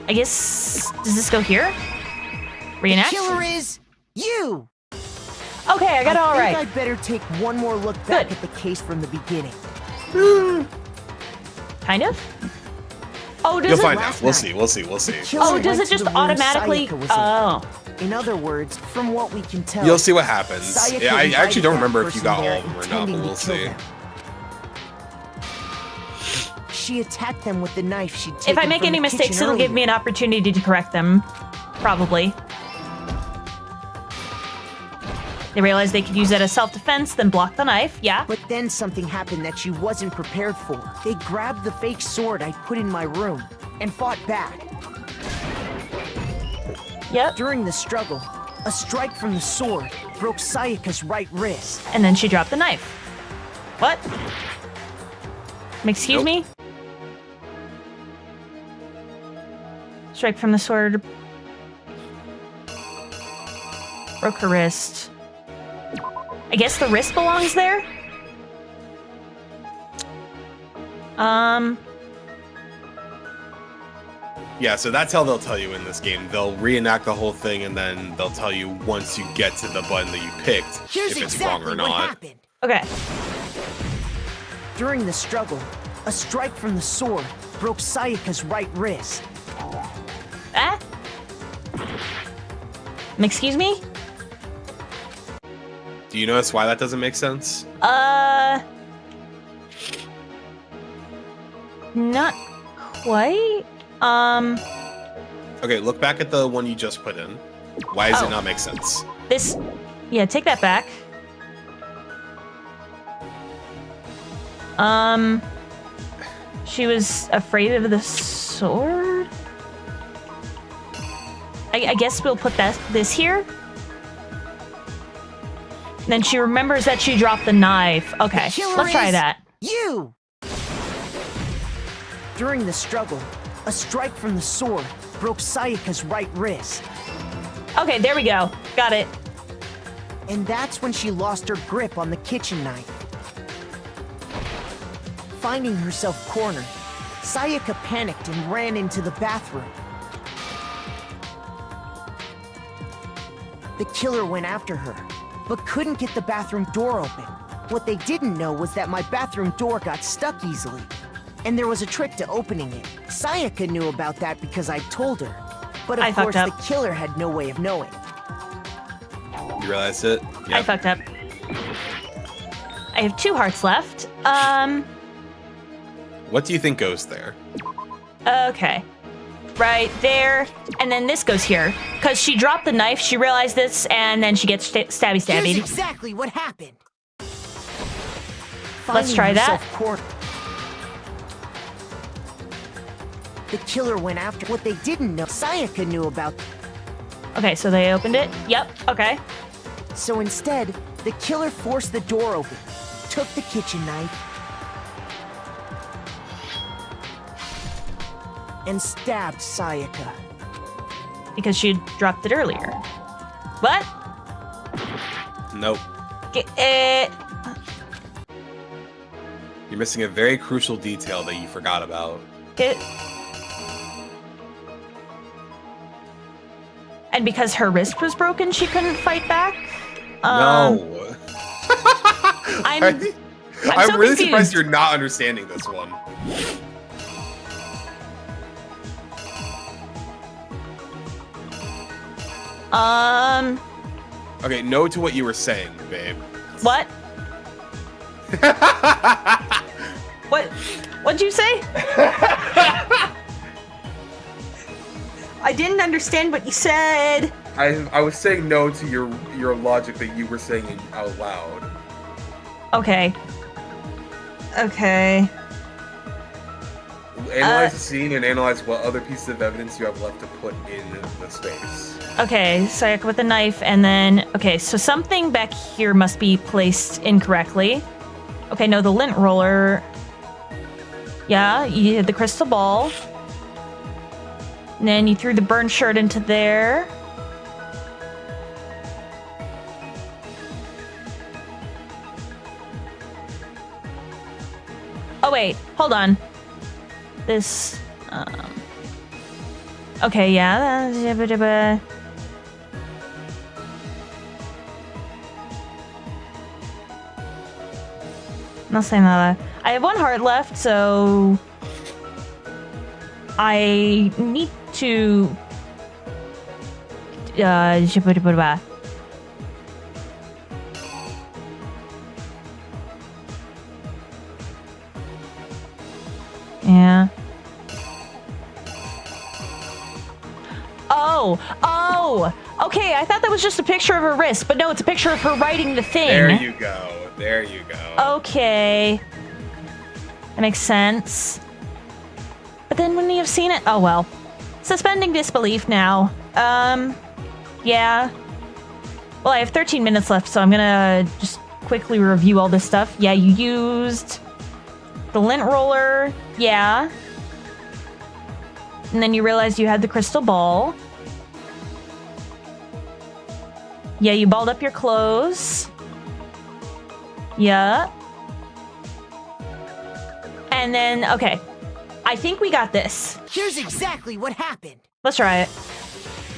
I guess, does this go here? Reenact? The killer is you! Okay, I got it all right. I think I'd better take one more look back at the case from the beginning. Kind of? Oh, does You'll it... find out. We'll see. Oh, does it just automatically... Oh. In other words, from what we can tell... You'll see what happens. Sayaka Yeah, I actually don't invited remember that if you got person all of them or not, there but we'll intending to see. kill them. She attacked them with the knife she'd taken If I make from any the mistakes, kitchen it'll give earlier. me an opportunity to correct them. Probably. They realized they could use it as self-defense, then block the knife. Yeah. But then something happened that she wasn't prepared for. They grabbed the fake sword I put in my room and fought back. Yep. During the struggle, a strike from the sword broke Sayaka's right wrist. And then she dropped the knife. What? Excuse me? Strike from the sword. Broke her wrist. I guess the wrist belongs there? Yeah, so that's how they'll tell you in this game. They'll reenact the whole thing, and then they'll tell you once you get to the button that you picked, Here's if it's exactly wrong or what not. happened. Okay. During the struggle, a strike from the sword broke Sayaka's right wrist. Ah? Excuse me? Do you notice why that doesn't make sense? Not quite. Okay, look back at the one you just put in. Why does it not make sense? This... Yeah, take that back. She was afraid of the sword? I guess we'll put this here. Then she remembers that she dropped the knife. Okay, let's try that. You! During the struggle, a strike from the sword broke Sayaka's right wrist. Okay, there we go. Got it. And that's when she lost her grip on the kitchen knife. Finding herself cornered, Sayaka panicked and ran into the bathroom. The killer went after her, but couldn't get the bathroom door open. What they didn't know was that my bathroom door got stuck easily, and there was a trick to opening it. Sayaka knew about that because I told her, but of course the killer had no way of knowing. You realize it? Yep. I fucked up. I have 2 hearts left. What do you think goes there? Okay. Right there. And then this goes here. Because she dropped the knife, she realized this, and then she gets stabby. Here's exactly what happened. Let's try that. The killer went after what they didn't know. Sayaka knew about. Okay, so they opened it. Yep, okay. So instead, the killer forced the door open, took the kitchen knife, and stabbed Sayaka. Because she dropped it earlier. What? Nope. You're missing a very crucial detail that you forgot about. And because her wrist was broken, she couldn't fight back? No. I'm so really confused. surprised you're not understanding this one. Okay, no to what you were saying, babe. What? What'd you say? I didn't understand what you said. I was saying no to your logic that you were saying out loud. Okay. Analyze the scene and analyze what other pieces of evidence you have left to put in the space. Okay, Sayaka with the knife, and then... Okay, so something back here must be placed incorrectly. Okay, no, the lint roller... Yeah, you hit the crystal ball. And then you threw the burned shirt into there. Oh, wait, hold on. This... Okay, yeah. No sé nada. I have 1 heart left, so... I need to... Yeah. Oh! Okay, I thought that was just a picture of her wrist, but no, it's a picture of her writing the thing. There you go. There you go. Okay. That makes sense. But then wouldn't you have seen it? Oh well. Suspending disbelief now. Yeah. Well, I have 13 minutes left, so I'm gonna just quickly review all this stuff. Yeah, you used the lint roller. Yeah. And then you realized you had the crystal ball. Yeah, you balled up your clothes. Yeah. And And then, okay. I think we got this. Here's exactly what happened. Let's try it.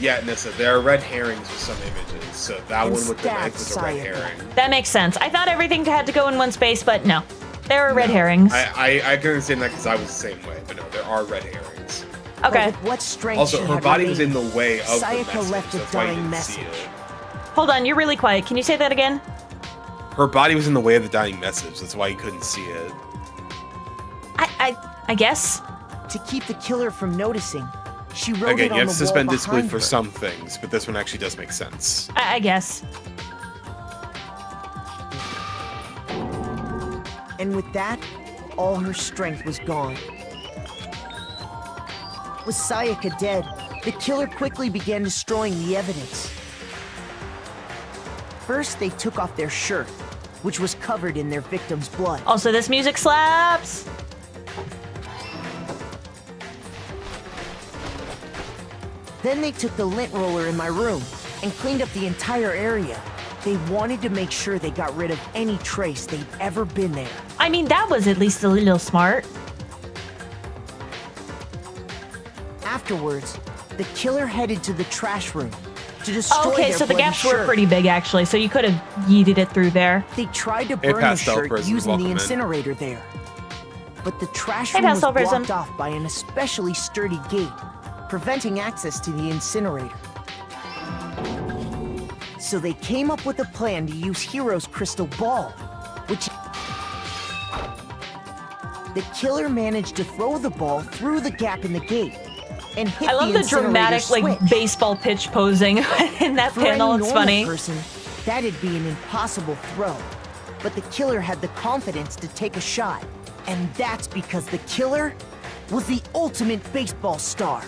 Yeah, Nyssa, there are red herrings with some images, so that one with the knife was a red herring. That makes sense. I thought everything had to go in one space, but no. There are red herrings. I can understand that because I was the same way, but no, there are red herrings. Okay. What strength Also, her had body was in remained, the way of Sayaka the message. left a That's why you dying didn't message. see it. Hold on, you're really quiet. Can you say that again? Her body was in the way of the dying message. That's why you couldn't see it. I guess. To keep the killer from noticing, she wrote Again, it on you have the to suspend wall disbelief behind for her. some things, but this one actually does make sense. I guess. And with that, all her strength was gone. With Sayaka dead, the killer quickly began destroying the evidence. First, they took off their shirt, which was covered in their victim's blood. Also, this music slaps. Then they took the lint roller in my room and cleaned up the entire area. They wanted to make sure they got rid of any trace they'd ever been there. I mean, that was at least a little smart. Afterwards, the killer headed to the trash room to destroy Okay, their so the bloody gaps were shirt. pretty big, actually, so you could have yeeted it through there. They tried to Hey, burn the Pastel shirt Prism, using the welcome in. incinerator there. But the trash Hey, room was Pastel blocked Prism. off by an especially sturdy gate, preventing access to the incinerator. So they came up with a plan to use Hero's crystal ball, which the killer managed to throw the ball through the gap in the gate and hit I love the the incinerator dramatic, like, switch. baseball pitch posing in that For panel. any It's normal funny. person, that'd be an impossible throw. But the killer had the confidence to take a shot. And that's because the killer was the ultimate baseball star.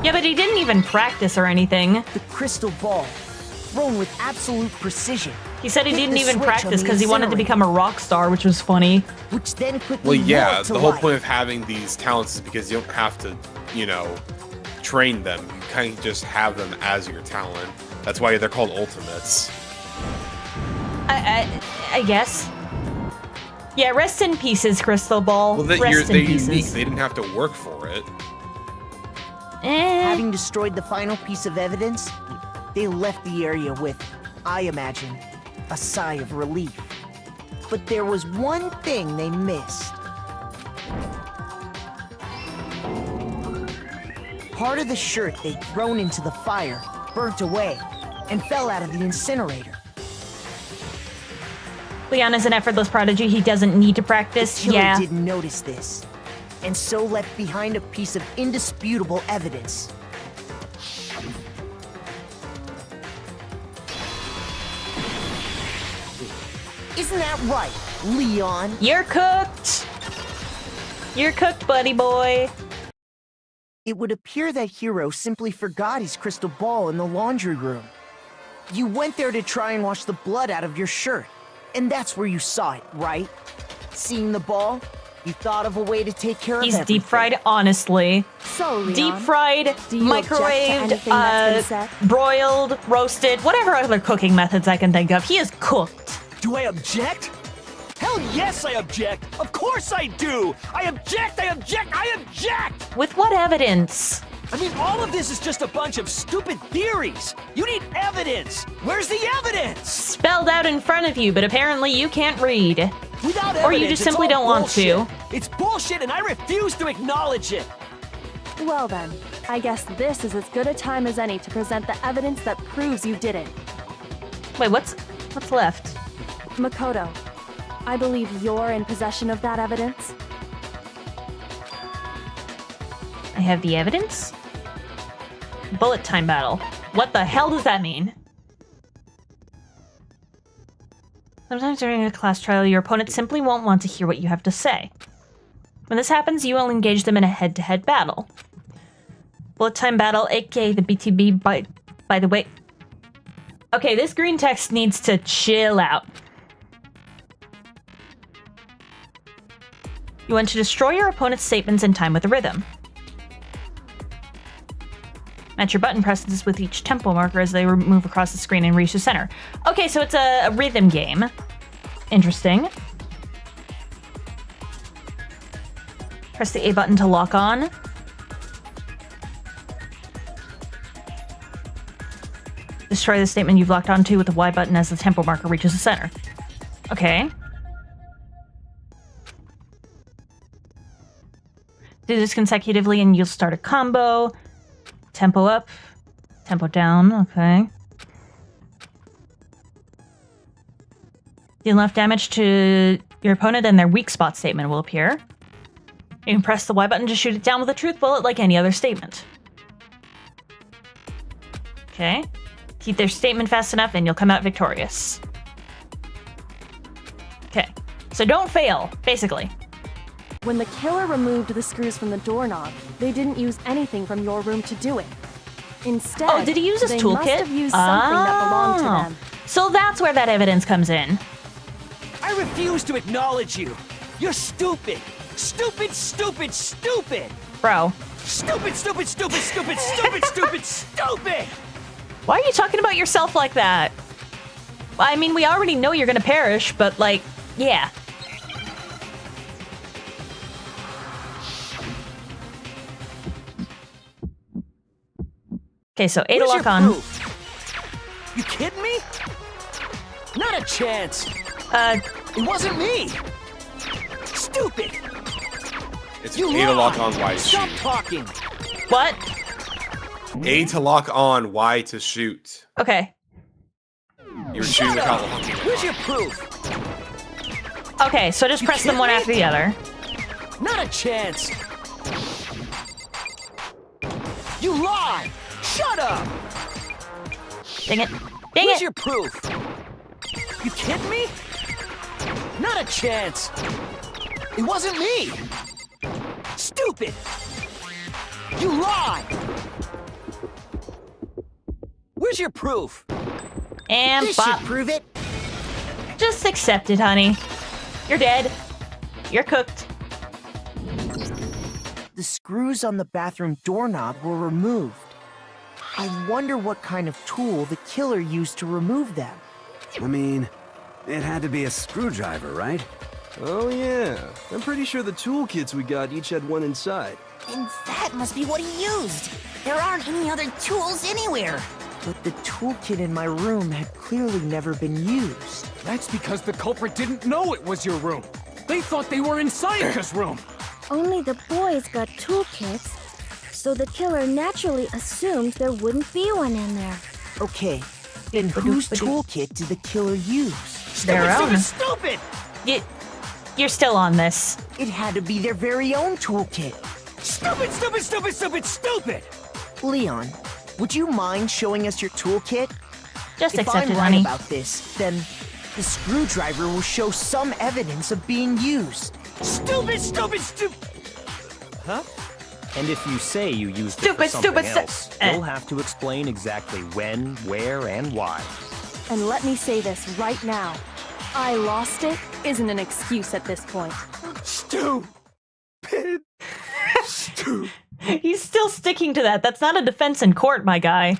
Yeah, but he didn't even practice or anything. The crystal ball, thrown with absolute precision. He said he hit didn't the even switch practice on the because he wanted to incinerator, become a rock star, which was funny. which then quickly Well, yeah, roared to the whole life. point of having these talents is because you don't have to, train them. You kind of just have them as your talent. That's why they're called ultimates. I guess. Yeah, rest in pieces, Crystal Ball. Well, Rest they're in pieces. unique. They didn't have to work for it. Having destroyed the final piece of evidence, they left the area with, I imagine, a sigh of relief. But there was one thing they missed. Part of the shirt they'd thrown into the fire burnt away and fell out of the incinerator. Leon is an effortless prodigy. He doesn't need to practice. The killer Yeah. didn't notice this, and so left behind a piece of indisputable evidence. Isn't that right, Leon? You're cooked. You're cooked, buddy boy. It would appear that Hero simply forgot his crystal ball in the laundry room. You went there to try and wash the blood out of your shirt, and that's where you saw it, right? Seeing the ball, you thought of a way to take care He's of everything. deep fried, honestly. So, Leon, Deep fried, do you object to microwaved, anything that's been said? broiled, roasted, whatever other cooking methods I can think of. He is cooked. Do I object? Hell yes, I object! Of course I do! I object! I object! I object! With what evidence? I mean, all of this is just a bunch of stupid theories! You need evidence! Where's the evidence? Spelled out in front of you, but apparently you can't read. Without Or you evidence, just simply it's all don't want to. bullshit. It's bullshit and I refuse to acknowledge it! Well then, I guess this is as good a time as any to present the evidence that proves you did it. Wait, what's left? Makoto, I believe you're in possession of that evidence. I have the evidence? Bullet time battle. What the hell does that mean? Sometimes during a class trial, your opponent simply won't want to hear what you have to say. When this happens, you will engage them in a head-to-head battle. Bullet time battle, aka the BTB, by the way. Okay, this green text needs to chill out. You want to destroy your opponent's statements in time with a rhythm. Match your button presses with each tempo marker as they move across the screen and reach the center. Okay, so it's a rhythm game. Interesting. Press the A button to lock on. Destroy the statement you've locked onto with the Y button as the tempo marker reaches the center. Okay. Do this consecutively and you'll start a combo. Tempo up, tempo down, okay. Deal enough damage to your opponent and their weak spot statement will appear. You can press the Y button to shoot it down with a truth bullet like any other statement. Okay. Keep their statement fast enough and you'll come out victorious. Okay. So don't fail, basically. When the killer removed the screws from the doorknob, they didn't use anything from your room to do it. Instead, Oh, did he use his they toolkit? must have used something that belonged to them. So that's where that evidence comes in. I refuse to acknowledge you. You're stupid. Stupid, stupid, stupid. Bro. Stupid, stupid, stupid, stupid, stupid, stupid, stupid. Why are you talking about yourself like that? I mean, we already know you're gonna perish, but like, yeah. Okay, so A to lock on. Proof? You kidding me? Not a chance. It wasn't me. Stupid. It's You A to lock lied. on, Y to Stop shoot. talking. What? A to lock on, Y to shoot. Okay. You're shooting without locking. Where's your proof? Okay, so just press them one after the other. Not a chance. You lie. Shut up. Dang it. Dang Where's it. your proof? You kidding me? Not a chance. It wasn't me. Stupid. You lie. Where's your proof? And This bop. should prove it. Just accept it, honey. You're dead. You're cooked. The screws on the bathroom doorknob were removed. I wonder what kind of tool the killer used to remove them. I mean, it had to be a screwdriver, right? Oh yeah, I'm pretty sure the toolkits we got each had one inside. And that must be what he used. There aren't any other tools anywhere. But the toolkit in my room had clearly never been used. That's because the culprit didn't know it was your room. They thought they were in Sayaka's room. Only the boys got toolkits, so the killer naturally assumed there wouldn't be one in there. Okay, then whose toolkit did the killer use? Their own. Stupid. You're still on this. It had to be their very own toolkit. Stupid, stupid, stupid, stupid, stupid. Leon, would you mind showing us your toolkit? Just if accept I'm it, right honey. about this, then the screwdriver will show some evidence of being used. Stupid, stupid, stupid. Huh? And if you say you used it Stupid, for something stupid, else, you'll have to explain exactly when, where, and why. And let me say this right now. I lost it isn't an excuse at this point. Stupid. Stupid. He's still sticking to that. That's not a defense in court, my guy.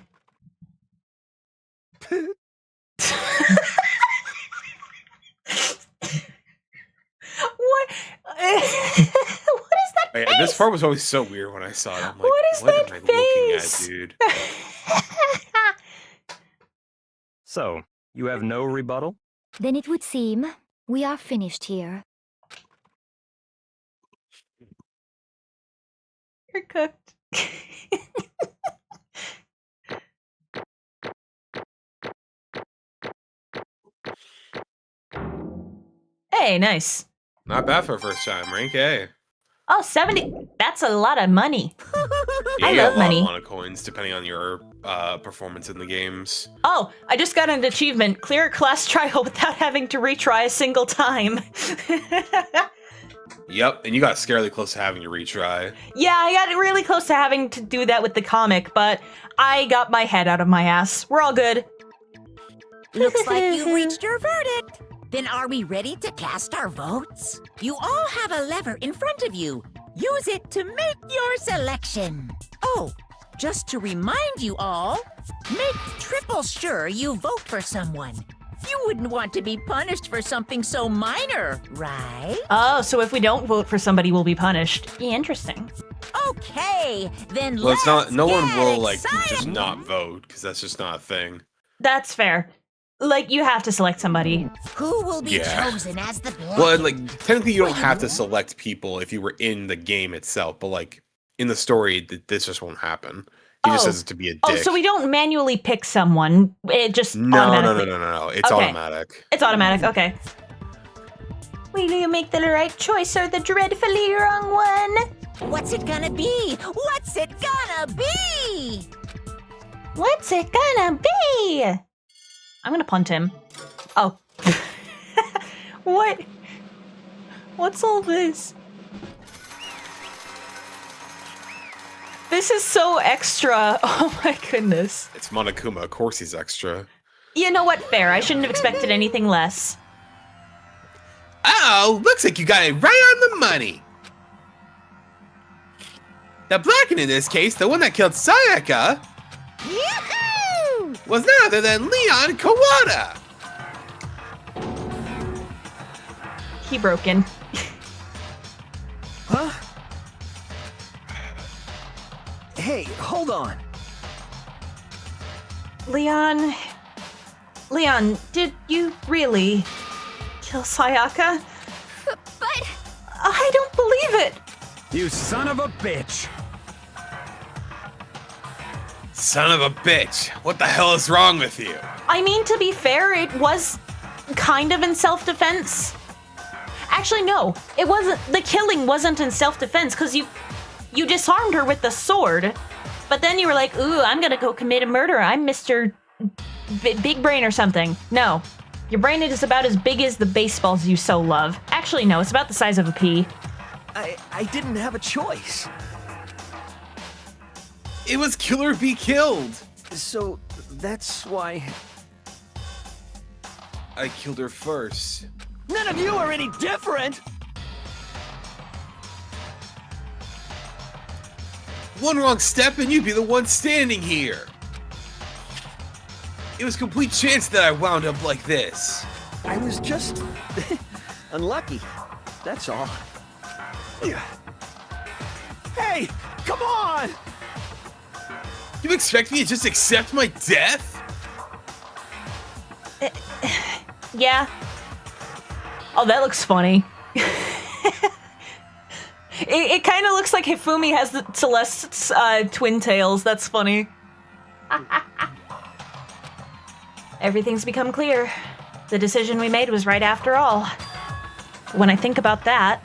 What? What is that Yeah, face? this part was always so weird when I saw it. I'm like, What is what that am I face? looking at, dude? So, you have no rebuttal? Then it would seem we are finished here. You're cooked. Hey, nice. Not bad for a first time. Rank A. Oh, 70. That's a lot of money. Yeah, I you got love a money. lot of coins depending on your performance in the games. Oh, I just got an achievement. Clear a class trial without having to retry a single time. Yep, and you got scarily close to having to retry. Yeah, I got really close to having to do that with the comic, but I got my head out of my ass. We're all good. Looks like you reached your verdict. Then are we ready to cast our votes? You all have a lever in front of you. Use it to make your selection. Oh, just to remind you all, make triple sure you vote for someone. You wouldn't want to be punished for something so minor, right? Oh, so if we don't vote for somebody, we'll be punished. Interesting. Okay, then Well, it's not. No one will like excited. just not vote because that's just not a thing. That's fair. Like, you have to select somebody. Who will be Yeah. chosen as the Well, and, like technically, you don't have to select people if you were in the game itself, but like in the story, this just won't happen. He just says it to be a dick. Oh, so we don't manually pick someone. It just No. automatically... It's Okay. automatic. It's automatic, okay. Will you make the right choice or the dreadfully wrong one? What's it gonna be? What's it gonna be? What's it gonna be? I'm gonna punt him. Oh. What? What's all this? This is so extra. Oh my goodness. It's Monokuma. Of course, he's extra. You know what? Fair. I shouldn't have expected anything less. Oh, looks like you got it right on the money. The Blacken in this case, the one that killed Sayaka, Yahoo! was none other than Leon Kawada. He broken. Huh? Hey, hold on. Leon, did you really kill Sayaka? But I don't believe it. You son of a bitch! Son of a bitch. What the hell is wrong with you? I mean, to be fair, it was kind of in self-defense. Actually, no, it wasn't. The killing wasn't in self-defense because you disarmed her with the sword, but then you were like, ooh, I'm gonna go commit a murder. I'm Mr. Big Brain or something. No, your brain is about as big as the baseballs you so love. Actually, no, it's about the size of a pea. I didn't have a choice. It was kill or be killed. So that's why... I killed her first. None of you are any different! One wrong step and you'd be the one standing here. It was complete chance that I wound up like this. I was just... unlucky. That's all. Hey, come on! You expect me to just accept my death? Yeah. Oh, that looks funny. It kind of looks like Hifumi has the Celeste's twin tails. That's funny. Everything's become clear. The decision we made was right after all. When I think about that,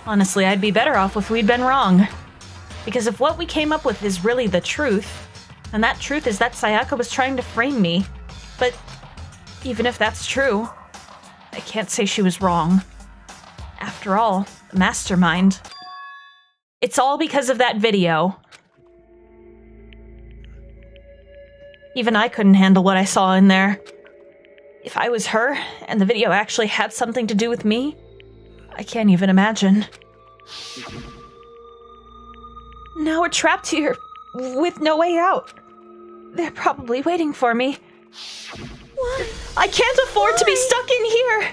honestly, I'd be better off if we'd been wrong. Because if what we came up with is really the truth, and that truth is that Sayaka was trying to frame me, but even if that's true, I can't say she was wrong. After all, the mastermind. It's all because of that video. Even I couldn't handle what I saw in there. If I was her, and the video actually had something to do with me, I can't even imagine. Now we're trapped here, with no way out. They're probably waiting for me. What? I can't afford to be stuck in here!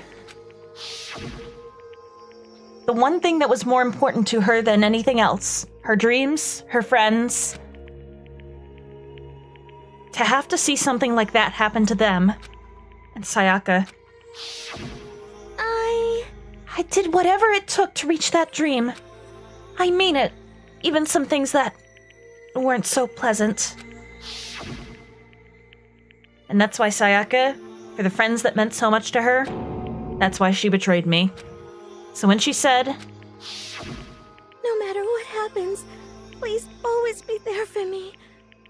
The one thing that was more important to her than anything else, her dreams, her friends. To have to see something like that happen to them. And Sayaka. I did whatever it took to reach that dream. I mean it. Even some things that weren't so pleasant. And that's why Sayaka, for the friends that meant so much to her, that's why she betrayed me. So when she said, no matter what happens, please always be there for me.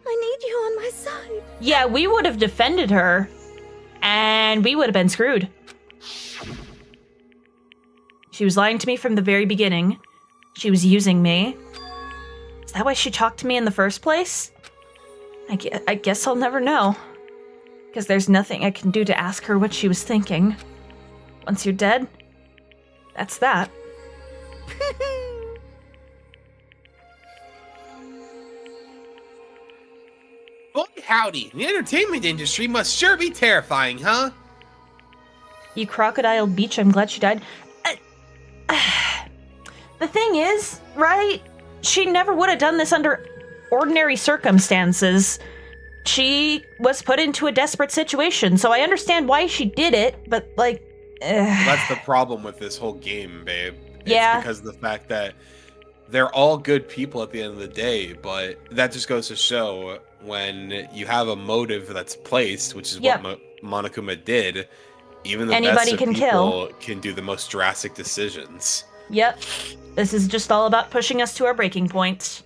I need you on my side. yeah, we would have defended her, and we would have been screwed. She was lying to me from the very beginning. She was using me. Is that why she talked to me in the first place? I guess I'll never know. Because there's nothing I can do to ask her what she was thinking. Once you're dead, that's that. Boy, howdy. The entertainment industry must sure be terrifying, huh? You crocodile beach, I'm glad she died. The thing is, right? She never would have done this under ordinary circumstances. She was put into a desperate situation, so I understand why she did it, but like... Well, that's the problem with this whole game, babe. Yeah. It's because of the fact that they're all good people at the end of the day, but that just goes to show when you have a motive that's placed, which is what Monokuma did, even the Anybody best can of people kill. Can do the most drastic decisions. Yep. This is just all about pushing us to our breaking point.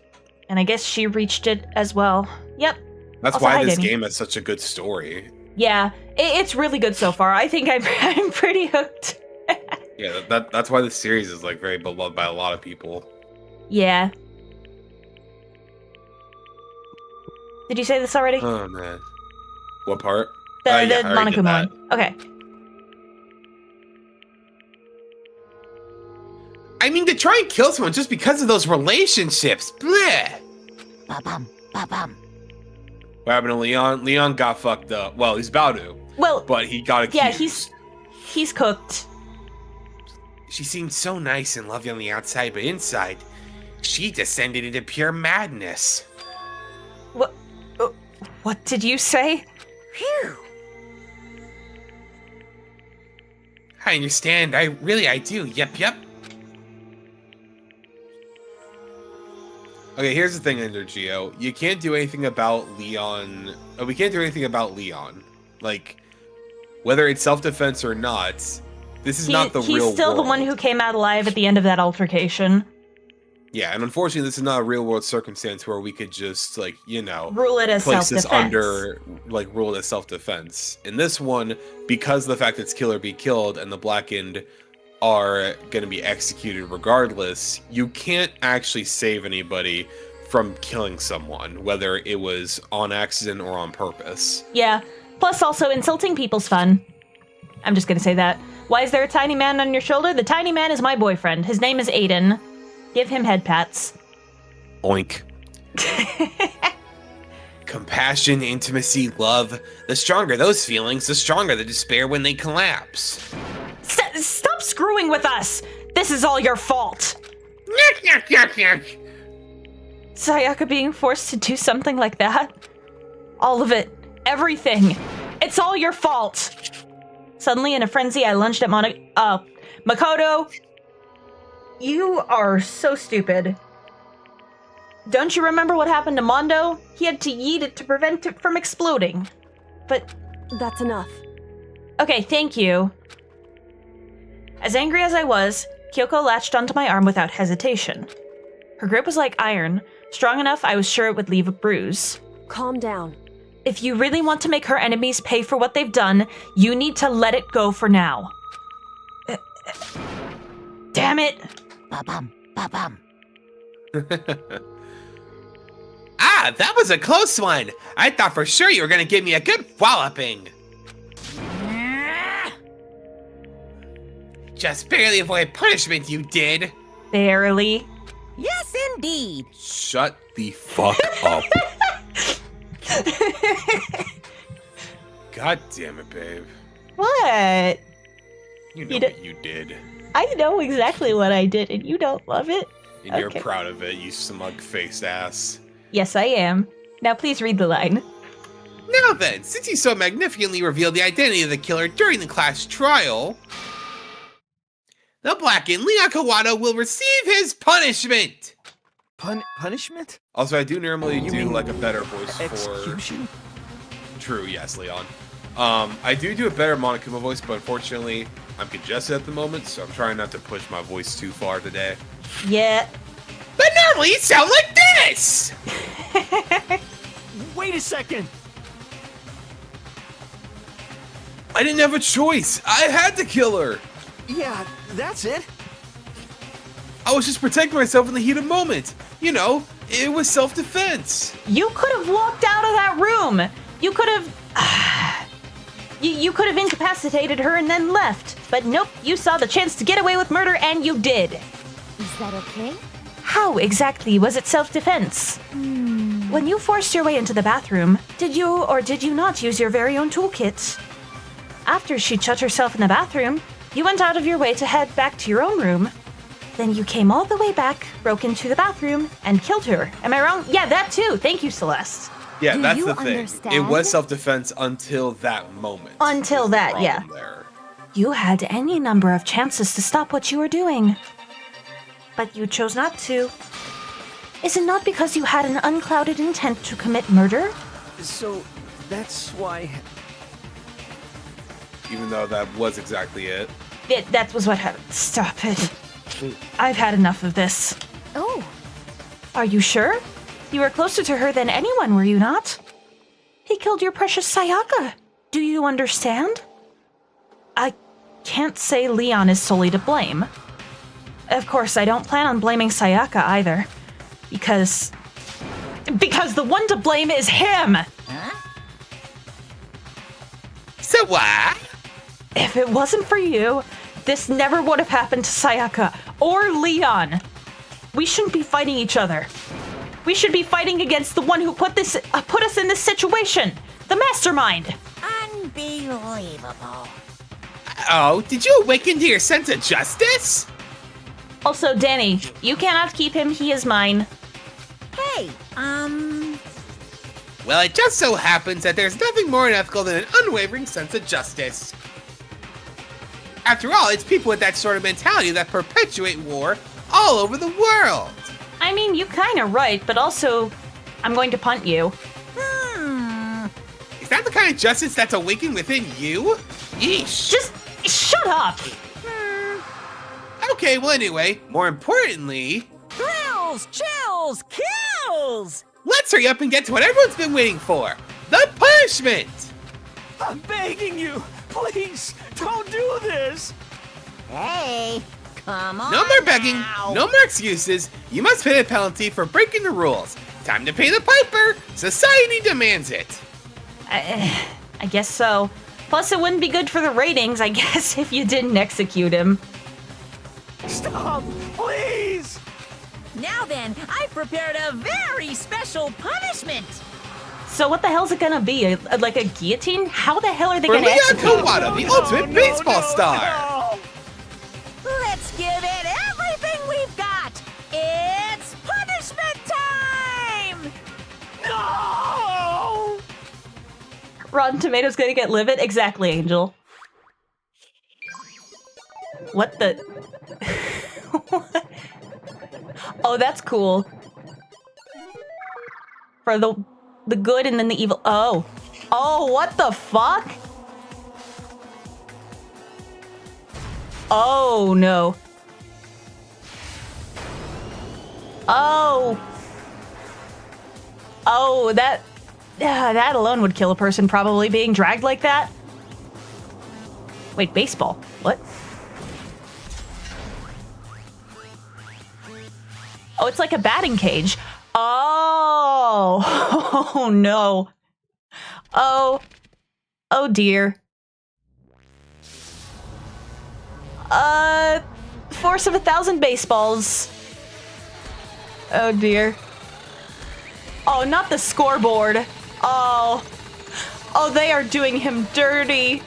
And I guess she reached it as well. Yep. That's Also, why hi, this Danny. game has such a good story. Yeah, it's really good so far. I think I'm pretty hooked. Yeah, that's why this series is like very beloved by a lot of people. Yeah. Did you say this already? Oh man. What part? The Yeah, I already did Monokuma that. one. Okay. I mean, to try and kill someone just because of those relationships. Bleh. Ba-bum, ba-bum. What happened to Leon? Leon got fucked up. Well, he's about to. Well, but he got accused. Yeah, he's cooked. She seemed so nice and lovely on the outside, but inside, she descended into pure madness. What did you say? Phew. I understand. I do. Yep. Okay, here's the thing, Energio. You can't do anything about Leon. We can't do anything about Leon. Like, whether it's self-defense or not, this is not the real world. He's still the one who came out alive at the end of that altercation. Yeah, and unfortunately, this is not a real-world circumstance where we could just, like, you know... Rule it as place this self-defense. under, like, rule it as self-defense. In this one, because of the fact that it's kill or be killed, and the Blackened are going to be executed regardless, you can't actually save anybody from killing someone, whether it was on accident or on purpose. Yeah. Plus, also, insulting people's fun. I'm just gonna say that. Why is there a tiny man on your shoulder? The tiny man is my boyfriend. His name is Aiden. Give him head pats. Oink. Compassion, intimacy, love. The stronger those feelings, the stronger the despair when they collapse. Stop screwing with us! This is all your fault! Sayaka being forced to do something like that? All of it. Everything. It's all your fault! Suddenly, in a frenzy, I lunged at Makoto. You are so stupid. Don't you remember what happened to Mondo? He had to yeet it to prevent it from exploding. But... That's enough. Okay, thank you. As angry as I was, Kyoko latched onto my arm without hesitation. Her grip was like iron, strong enough I was sure it would leave a bruise. Calm down. If you really want to make her enemies pay for what they've done, you need to let it go for now. Damn it! Ba-bum, ba-bum. Ah, that was a close one! I thought for sure you were gonna give me a good walloping! Just barely avoid punishment, you did! Barely. Yes, indeed. Shut the fuck up. God damn it, babe. What? You know what you did. I know exactly what I did, and you don't love it? And you're proud of it, you smug-faced ass. Yes, I am. Now please read the line. Now then, since you so magnificently revealed the identity of the killer during the class trial, the Blackened Leon Kawada will receive his punishment! Punishment? Also, I do normally You do mean like a better voice execution? for... True, yes, Leon. I do a better Monokuma voice, but unfortunately, I'm congested at the moment, so I'm trying not to push my voice too far today. Yeah. But normally you sound like this! Wait a second! I didn't have a choice. I had to kill her. Yeah, that's it. I was just protecting myself in the heat of the moment. You know, it was self-defense. You could have walked out of that room. You could have... you could have incapacitated her and then left. But nope, you saw the chance to get away with murder and you did. Is that okay? How exactly was it self-defense? When you forced your way into the bathroom, did you or did you not use your very own toolkit? After she shut herself in the bathroom, you went out of your way to head back to your own room. Then you came all the way back, broke into the bathroom, and killed her. Am I wrong? Yeah, that too. Thank you, Celeste. Yeah, Do that's you the thing. understand? It was self-defense until that moment. Until that, yeah. There. You had any number of chances to stop what you were doing. But you chose not to. Is it not because you had an unclouded intent to commit murder? So, that's why... Even though that was exactly it. That was what happened. Stop it. I've had enough of this. Oh, Are you sure? You were closer to her than anyone, were you not? He killed your precious Sayaka. Do you understand? I can't say Leon is solely to blame. Of course, I don't plan on blaming Sayaka either. Because the one to blame is him! So what? If it wasn't for you, this never would have happened to Sayaka or Leon. We shouldn't be fighting each other. We should be fighting against the one who put us in this situation, the mastermind. Unbelievable. Oh, did you awaken to your sense of justice? Also, Danny, you cannot keep him. He is mine. Hey, Well, it just so happens that there's nothing more unethical than an unwavering sense of justice. After all, it's people with that sort of mentality that perpetuate war all over the world. I mean, you're kind of right, but also, I'm going to punt you. Is that the kind of justice that's awakened within you? Yeesh. Just shut up. Okay, well anyway, more importantly, thrills, chills, kills! let's hurry up and get to what everyone's been waiting for. The punishment! I'm begging you, please, don't do this. Hey, come on. No more begging, now. no more excuses. You must pay a penalty for breaking the rules. Time to pay the piper. Society demands it. I guess so. Plus, it wouldn't be good for the ratings, I guess, if you didn't execute him. Stop, please. Now then, I've prepared a very special punishment. So what the hell's it gonna be? Like a guillotine? How the hell are they For gonna Leon execute? Kawada, the ultimate baseball star. Let's give it everything we've got. It's punishment time. No! Rotten Tomatoes gonna get livid? Exactly, Angel. What the? Oh, that's cool. For the good and then the evil. Oh. Oh, what the fuck? Oh, no. Oh. Oh, that alone would kill a person, probably being dragged like that. Wait, baseball? What? Oh, it's like a batting cage. Oh. Oh, no. Oh. Oh, dear. Force of 1,000 baseballs. Oh, dear. Oh, not the scoreboard. Oh. Oh, they are doing him dirty.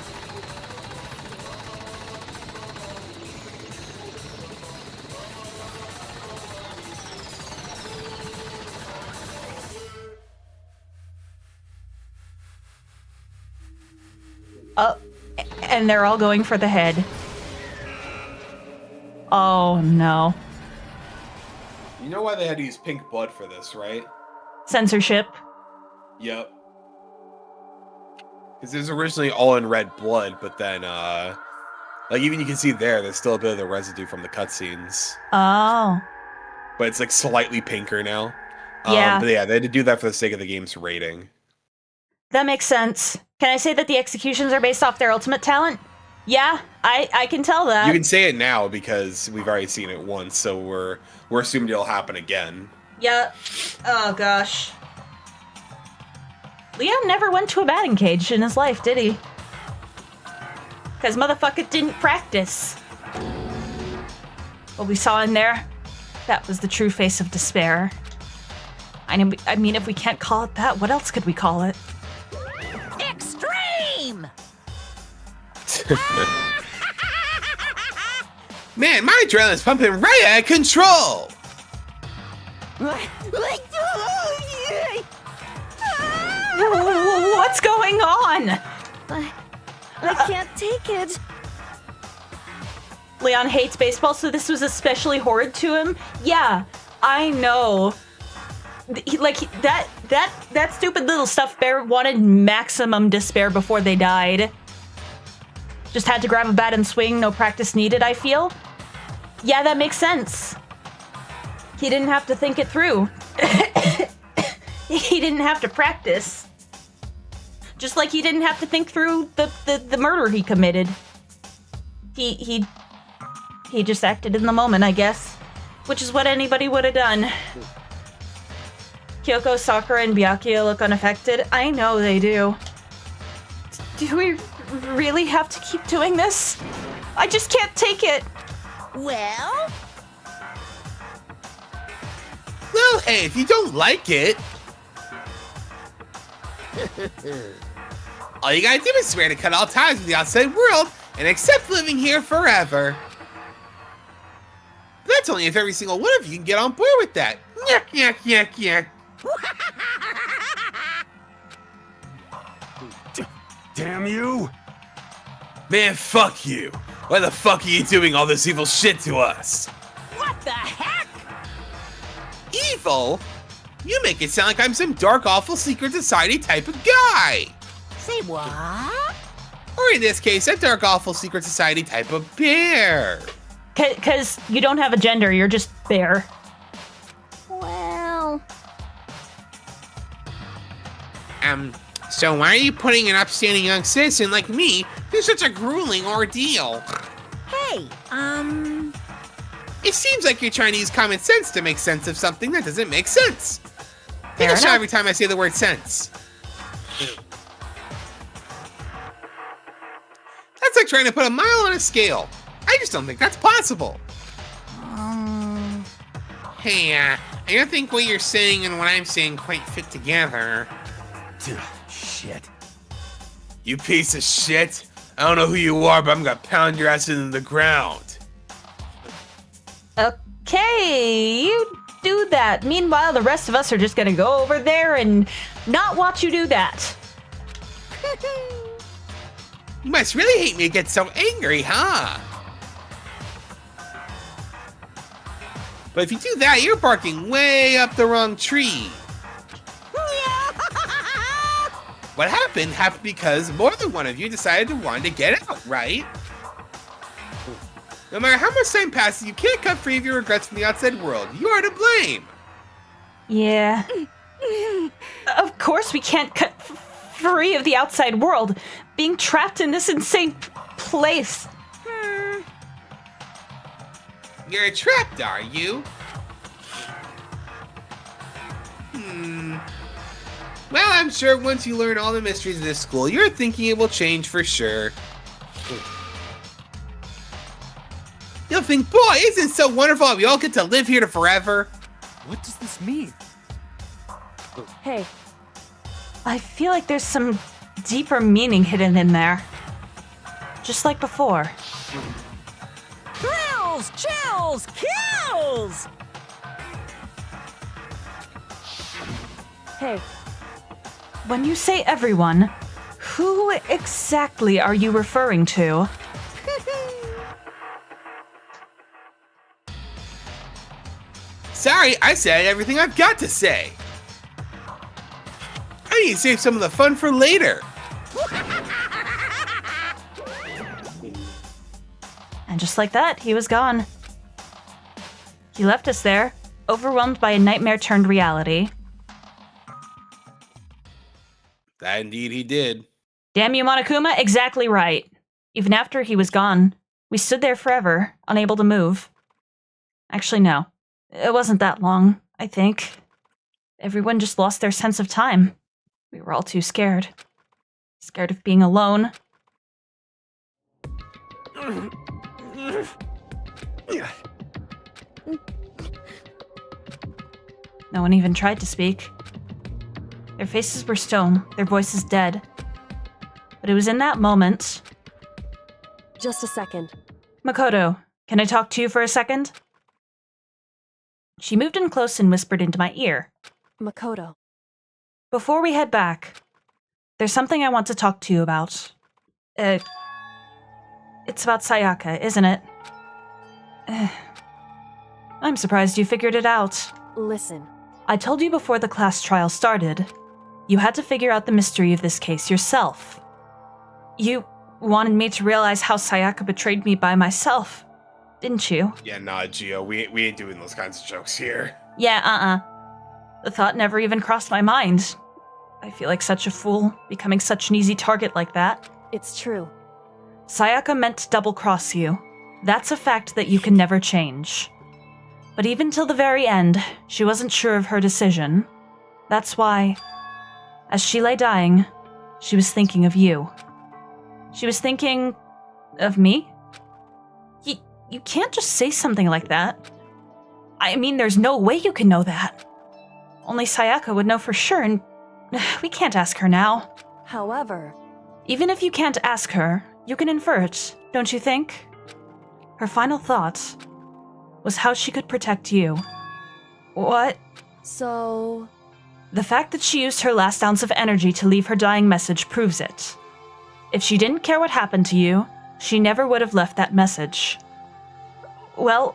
Oh, and they're all going for the head. Oh, no. You know why they had to use pink blood for this, right? Censorship. Yep. Because it was originally all in red blood, but then, like, even you can see there's still a bit of the residue from the cutscenes. Oh. But it's, like, slightly pinker now. Yeah. But yeah, they had to do that for the sake of the game's rating. That makes sense. Can I say that the executions are based off their ultimate talent? Yeah, I can tell that. You can say it now because we've already seen it once, so we're assuming it'll happen again. Yeah. Oh, gosh. Leon never went to a batting cage in his life, did he? Because motherfucker didn't practice. What we saw in there, that was the true face of despair. I mean, if we can't call it that, what else could we call it? Extreme! Man, my adrenaline's pumping right out of control! What's going on? I can't take it. Leon hates baseball, so this was especially horrid to him. Yeah, I know. That stupid little stuffed bear wanted maximum despair before they died. Just had to grab a bat and swing, no practice needed, I feel. Yeah, that makes sense. He didn't have to think it through. He didn't have to practice. Just like he didn't have to think through the murder he committed. He just acted in the moment, I guess. Which is what anybody would have done. Kyoko, Sakura, and Byakuya look unaffected. I know they do. Do we really have to keep doing this? I just can't take it. Well? Well, hey, if you don't like it... all you gotta do is swear to cut all ties with the outside world and accept living here forever. But that's only if every single one of you can get on board with that. Yuck, yuck, yuck, yuck. Damn you! Man, fuck you. Why the fuck are you doing all this evil shit to us? What the heck? Evil? You make it sound like I'm some dark, awful secret society type of guy. Say what? Or in this case, a dark, awful secret society type of bear. Because you don't have a gender, you're just bear. Well... So why are you putting an upstanding young citizen like me through such a grueling ordeal? Hey, It seems like you're trying to use common sense to make sense of something that doesn't make sense. Take Fair a shot enough. every time I say the word sense. That's like trying to put a mile on a scale. I just don't think that's possible. Hey, I don't think what you're saying and what I'm saying quite fit together. Shit. You piece of shit. I don't know who you are, but I'm gonna pound your ass into the ground. Okay, you do that. Meanwhile, the rest of us are just gonna go over there and not watch you do that. You must really hate me to get so angry, huh? But if you do that, you're barking way up the wrong tree. What happened because more than one of you decided to want to get out, right? No matter how much time passes, you can't cut free of your regrets from the outside world. You are to blame. Yeah. Of course we can't cut free of the outside world. Being trapped in this insane place. You're trapped, are you? Well, I'm sure once you learn all the mysteries of this school, your thinking it will change for sure. You'll think, boy, isn't it so wonderful we all get to live here forever? What does this mean? Hey, I feel like there's some deeper meaning hidden in there. Just like before. Thrills, chills, kills! hey, When you say everyone, who exactly are you referring to? Sorry, I said everything I've got to say. I need to save some of the fun for later. And just like that, he was gone. He left us there, overwhelmed by a nightmare turned reality. That indeed he did. Damn you, Monokuma, exactly right. Even after he was gone, we stood there forever, unable to move. Actually, no. It wasn't that long, I think. Everyone just lost their sense of time. We were all too scared. Scared of being alone. No one even tried to speak. Their faces were stone, their voices dead. But it was in that moment Just a second. Makoto, can I talk to you for a second? She moved in close and whispered into my ear. Makoto. Before we head back, there's something I want to talk to you about. It's about Sayaka, isn't it? I'm surprised you figured it out. Listen. I told you before the class trial started, you had to figure out the mystery of this case yourself. You wanted me to realize how Sayaka betrayed me by myself, didn't you? Yeah, nah, Gio, we ain't doing those kinds of jokes here. Yeah, The thought never even crossed my mind. I feel like such a fool, becoming such an easy target like that. It's true. Sayaka meant to double-cross you. That's a fact that you can never change. But even till the very end, she wasn't sure of her decision. That's why, as she lay dying, she was thinking of you. She was thinking of me? You can't just say something like that. I mean, there's no way you can know that. Only Sayaka would know for sure, and we can't ask her now. However... Even if you can't ask her, you can infer it, don't you think? Her final thought was how she could protect you. What? So... The fact that she used her last ounce of energy to leave her dying message proves it. If she didn't care what happened to you, she never would have left that message. Well,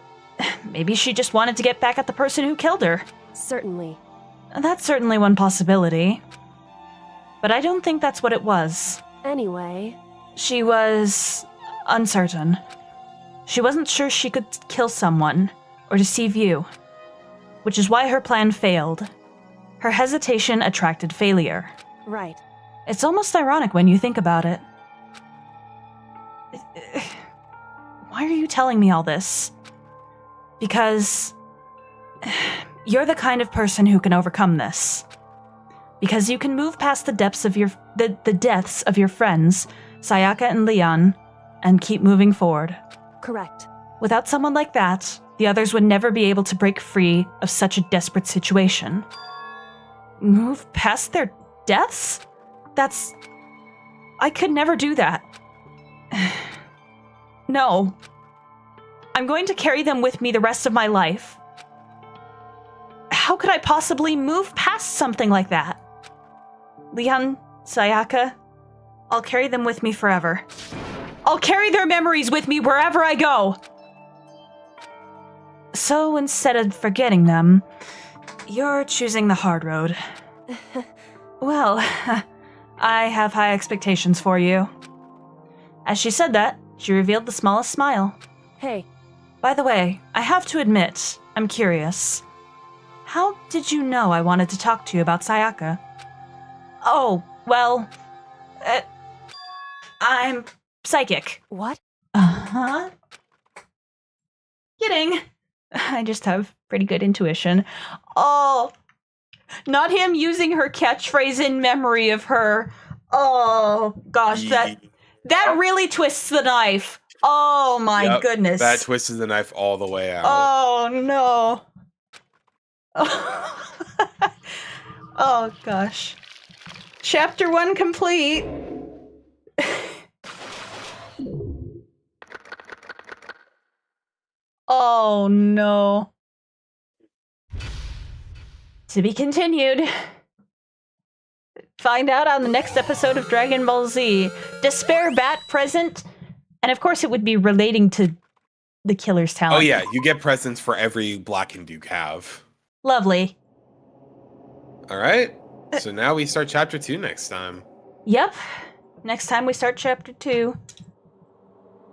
maybe she just wanted to get back at the person who killed her. Certainly. That's certainly one possibility. But I don't think that's what it was. Anyway... She was uncertain. She wasn't sure she could kill someone or deceive you, which is why her plan failed. Her hesitation attracted failure. Right. It's almost ironic when you think about it. Why are you telling me all this? Because you're the kind of person who can overcome this. Because you can move past the deaths of your friends, Sayaka and Leon, and keep moving forward. Correct. Without someone like that, the others would never be able to break free of such a desperate situation. Move past their deaths? I could never do that. No. I'm going to carry them with me the rest of my life. How could I possibly move past something like that? Leon, Sayaka, I'll carry them with me forever. I'll carry their memories with me wherever I go. So instead of forgetting them, you're choosing the hard road. Well, I have high expectations for you. As she said that, she revealed the smallest smile. Hey. By the way, I have to admit, I'm curious. How did you know I wanted to talk to you about Sayaka? Oh, well, I'm psychic. What? Uh-huh. Kidding. I just have pretty good intuition. Oh, not him using her catchphrase in memory of her. Oh, gosh, that really twists the knife. Oh, my goodness. That twisted the knife all the way out. Oh, no. Oh, gosh. Chapter 1 complete. Oh, no. To be continued. Find out on the next episode of Dragon Ball Z. Despair Bat present. And of course it would be relating to the killer's talent. Oh yeah, you get presents for every Black and Duke have. Lovely. Alright, so now we start chapter 2 next time. Yep. Next time we start chapter 2.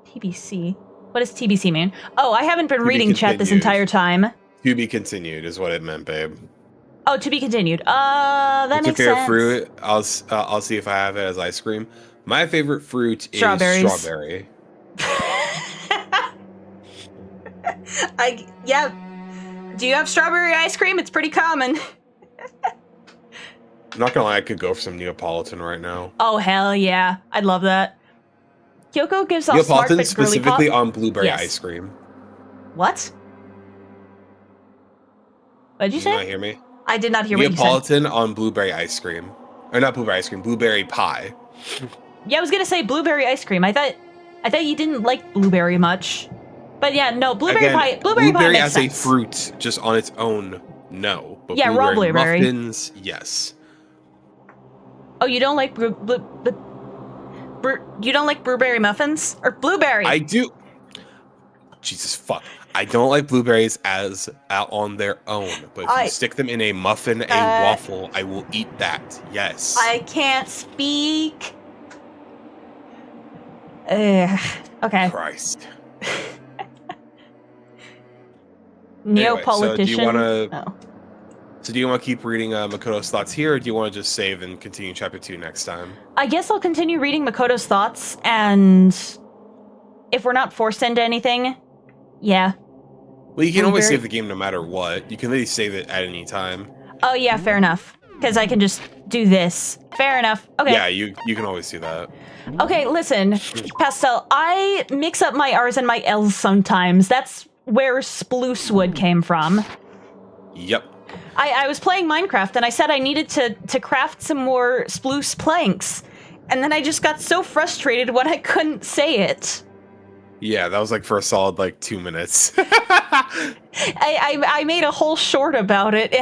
TBC. What does TBC mean? Oh, I haven't been reading chat this entire time. To be continued is what it meant, babe. Oh, to be continued. That What's makes your sense. favorite fruit? I'll see if I have it as ice cream. My favorite fruit is Strawberries. strawberry. Yeah. Do you have strawberry ice cream? It's pretty common. I'm not gonna lie, I could go for some Neapolitan right now. Oh, hell yeah. I'd love that. Kyoko gives off smart Neapolitan but girly specifically pop. on blueberry Yes. ice cream. What? What did you Did say? you not hear me? I did not hear what you said. Neapolitan on blueberry ice cream. Or not blueberry ice cream, blueberry pie. Yeah, I was gonna say blueberry ice cream. I thought I thought you didn't like blueberry much. But yeah, no, blueberry Again, pie. Blueberry pie makes as sense. a fruit, just on its own, no. But Yeah, raw blueberry. muffins, yes. Oh, you don't like you don't like blueberry muffins or blueberry? I do. Jesus fuck! I don't like blueberries as out on their own, but if you stick them in a muffin, a waffle, I will eat that. Yes. I can't speak. Okay. Christ. Neopolitician. So do you want to keep reading Makoto's thoughts here, or do you want to just save and continue chapter 2 next time? I guess I'll continue reading Makoto's thoughts, and if we're not forced into anything, yeah. Well, you can always save the game no matter what. You can literally save it at any time. Oh yeah, fair enough. Because I can just do this. Fair enough. Okay. Yeah, you can always do that. Okay, listen, Pastel, I mix up my R's and my L's sometimes. That's where Splooswood came from. Yep. I was playing Minecraft and I said I needed to craft some more sploose planks. And then I just got so frustrated when I couldn't say it. Yeah, that was like for a solid 2 minutes. I made a whole short about it.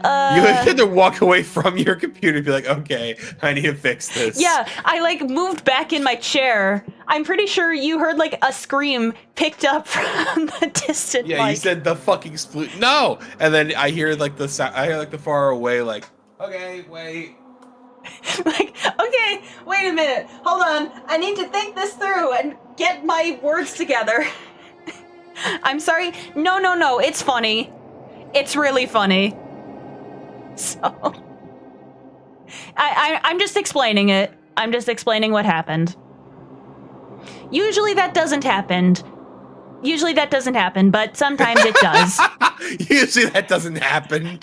You had to walk away from your computer and be like, okay, I need to fix this. Yeah, I moved back in my chair. I'm pretty sure you heard a scream picked up from the distant Yeah, mic. you said the fucking sploot. No! And then I hear the far away okay, wait. Okay, wait a minute. Hold on. I need to think this through and get my words together. I'm sorry. No. It's funny. It's really funny. So, I'm just explaining it. I'm just explaining what happened. Usually that doesn't happen, but sometimes it does. Usually that doesn't happen.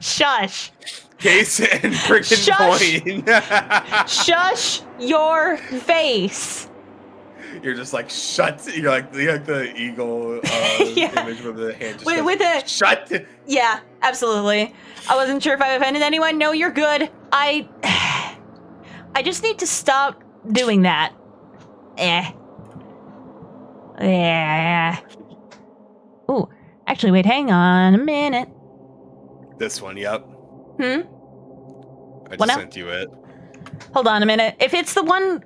Shush. Case and freaking point. Shush your face. You're just shut. You're like the eagle image with the hand. Just With a shut. Yeah, absolutely. I wasn't sure if I offended anyone. No, you're good. I just need to stop doing that. Ooh, actually, wait, hang on a minute. This one, yep. I just sent you it. Hold on a minute. If it's the one...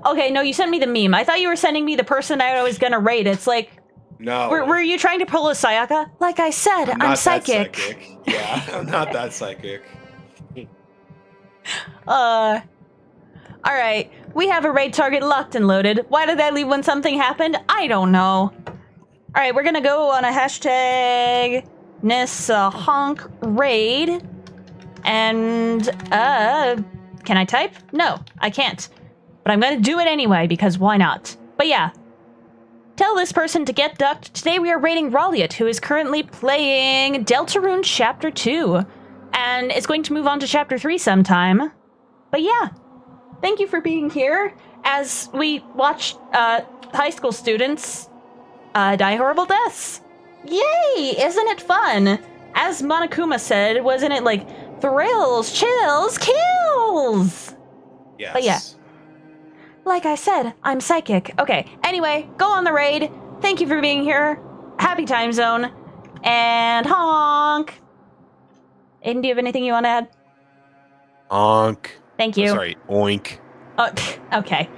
Okay, no, you sent me the meme. I thought you were sending me the person I was gonna rate. It's No. Were you trying to pull a Sayaka? Like I said, I'm psychic. Yeah, I'm not that psychic. Alright. We have a raid target locked and loaded. Why did I leave when something happened? I don't know. Alright, we're gonna go on a hashtag Nyssa Honk raid. And, can I type? No, I can't. But I'm gonna do it anyway, because why not? But yeah. Tell this person to get ducked. Today we are raiding Raliot, who is currently playing Deltarune Chapter 2. And is going to move on to Chapter 3 sometime. But yeah. Thank you for being here as we watch high school students die horrible deaths. Yay! Isn't it fun? As Monokuma said, wasn't it thrills, chills, kills? Yes. But yeah. Like I said, I'm psychic. Okay, anyway, go on the raid. Thank you for being here. Happy time zone. And honk. Aiden, do you have anything you want to add? Honk. Thank you. Oh, sorry, oink. Okay.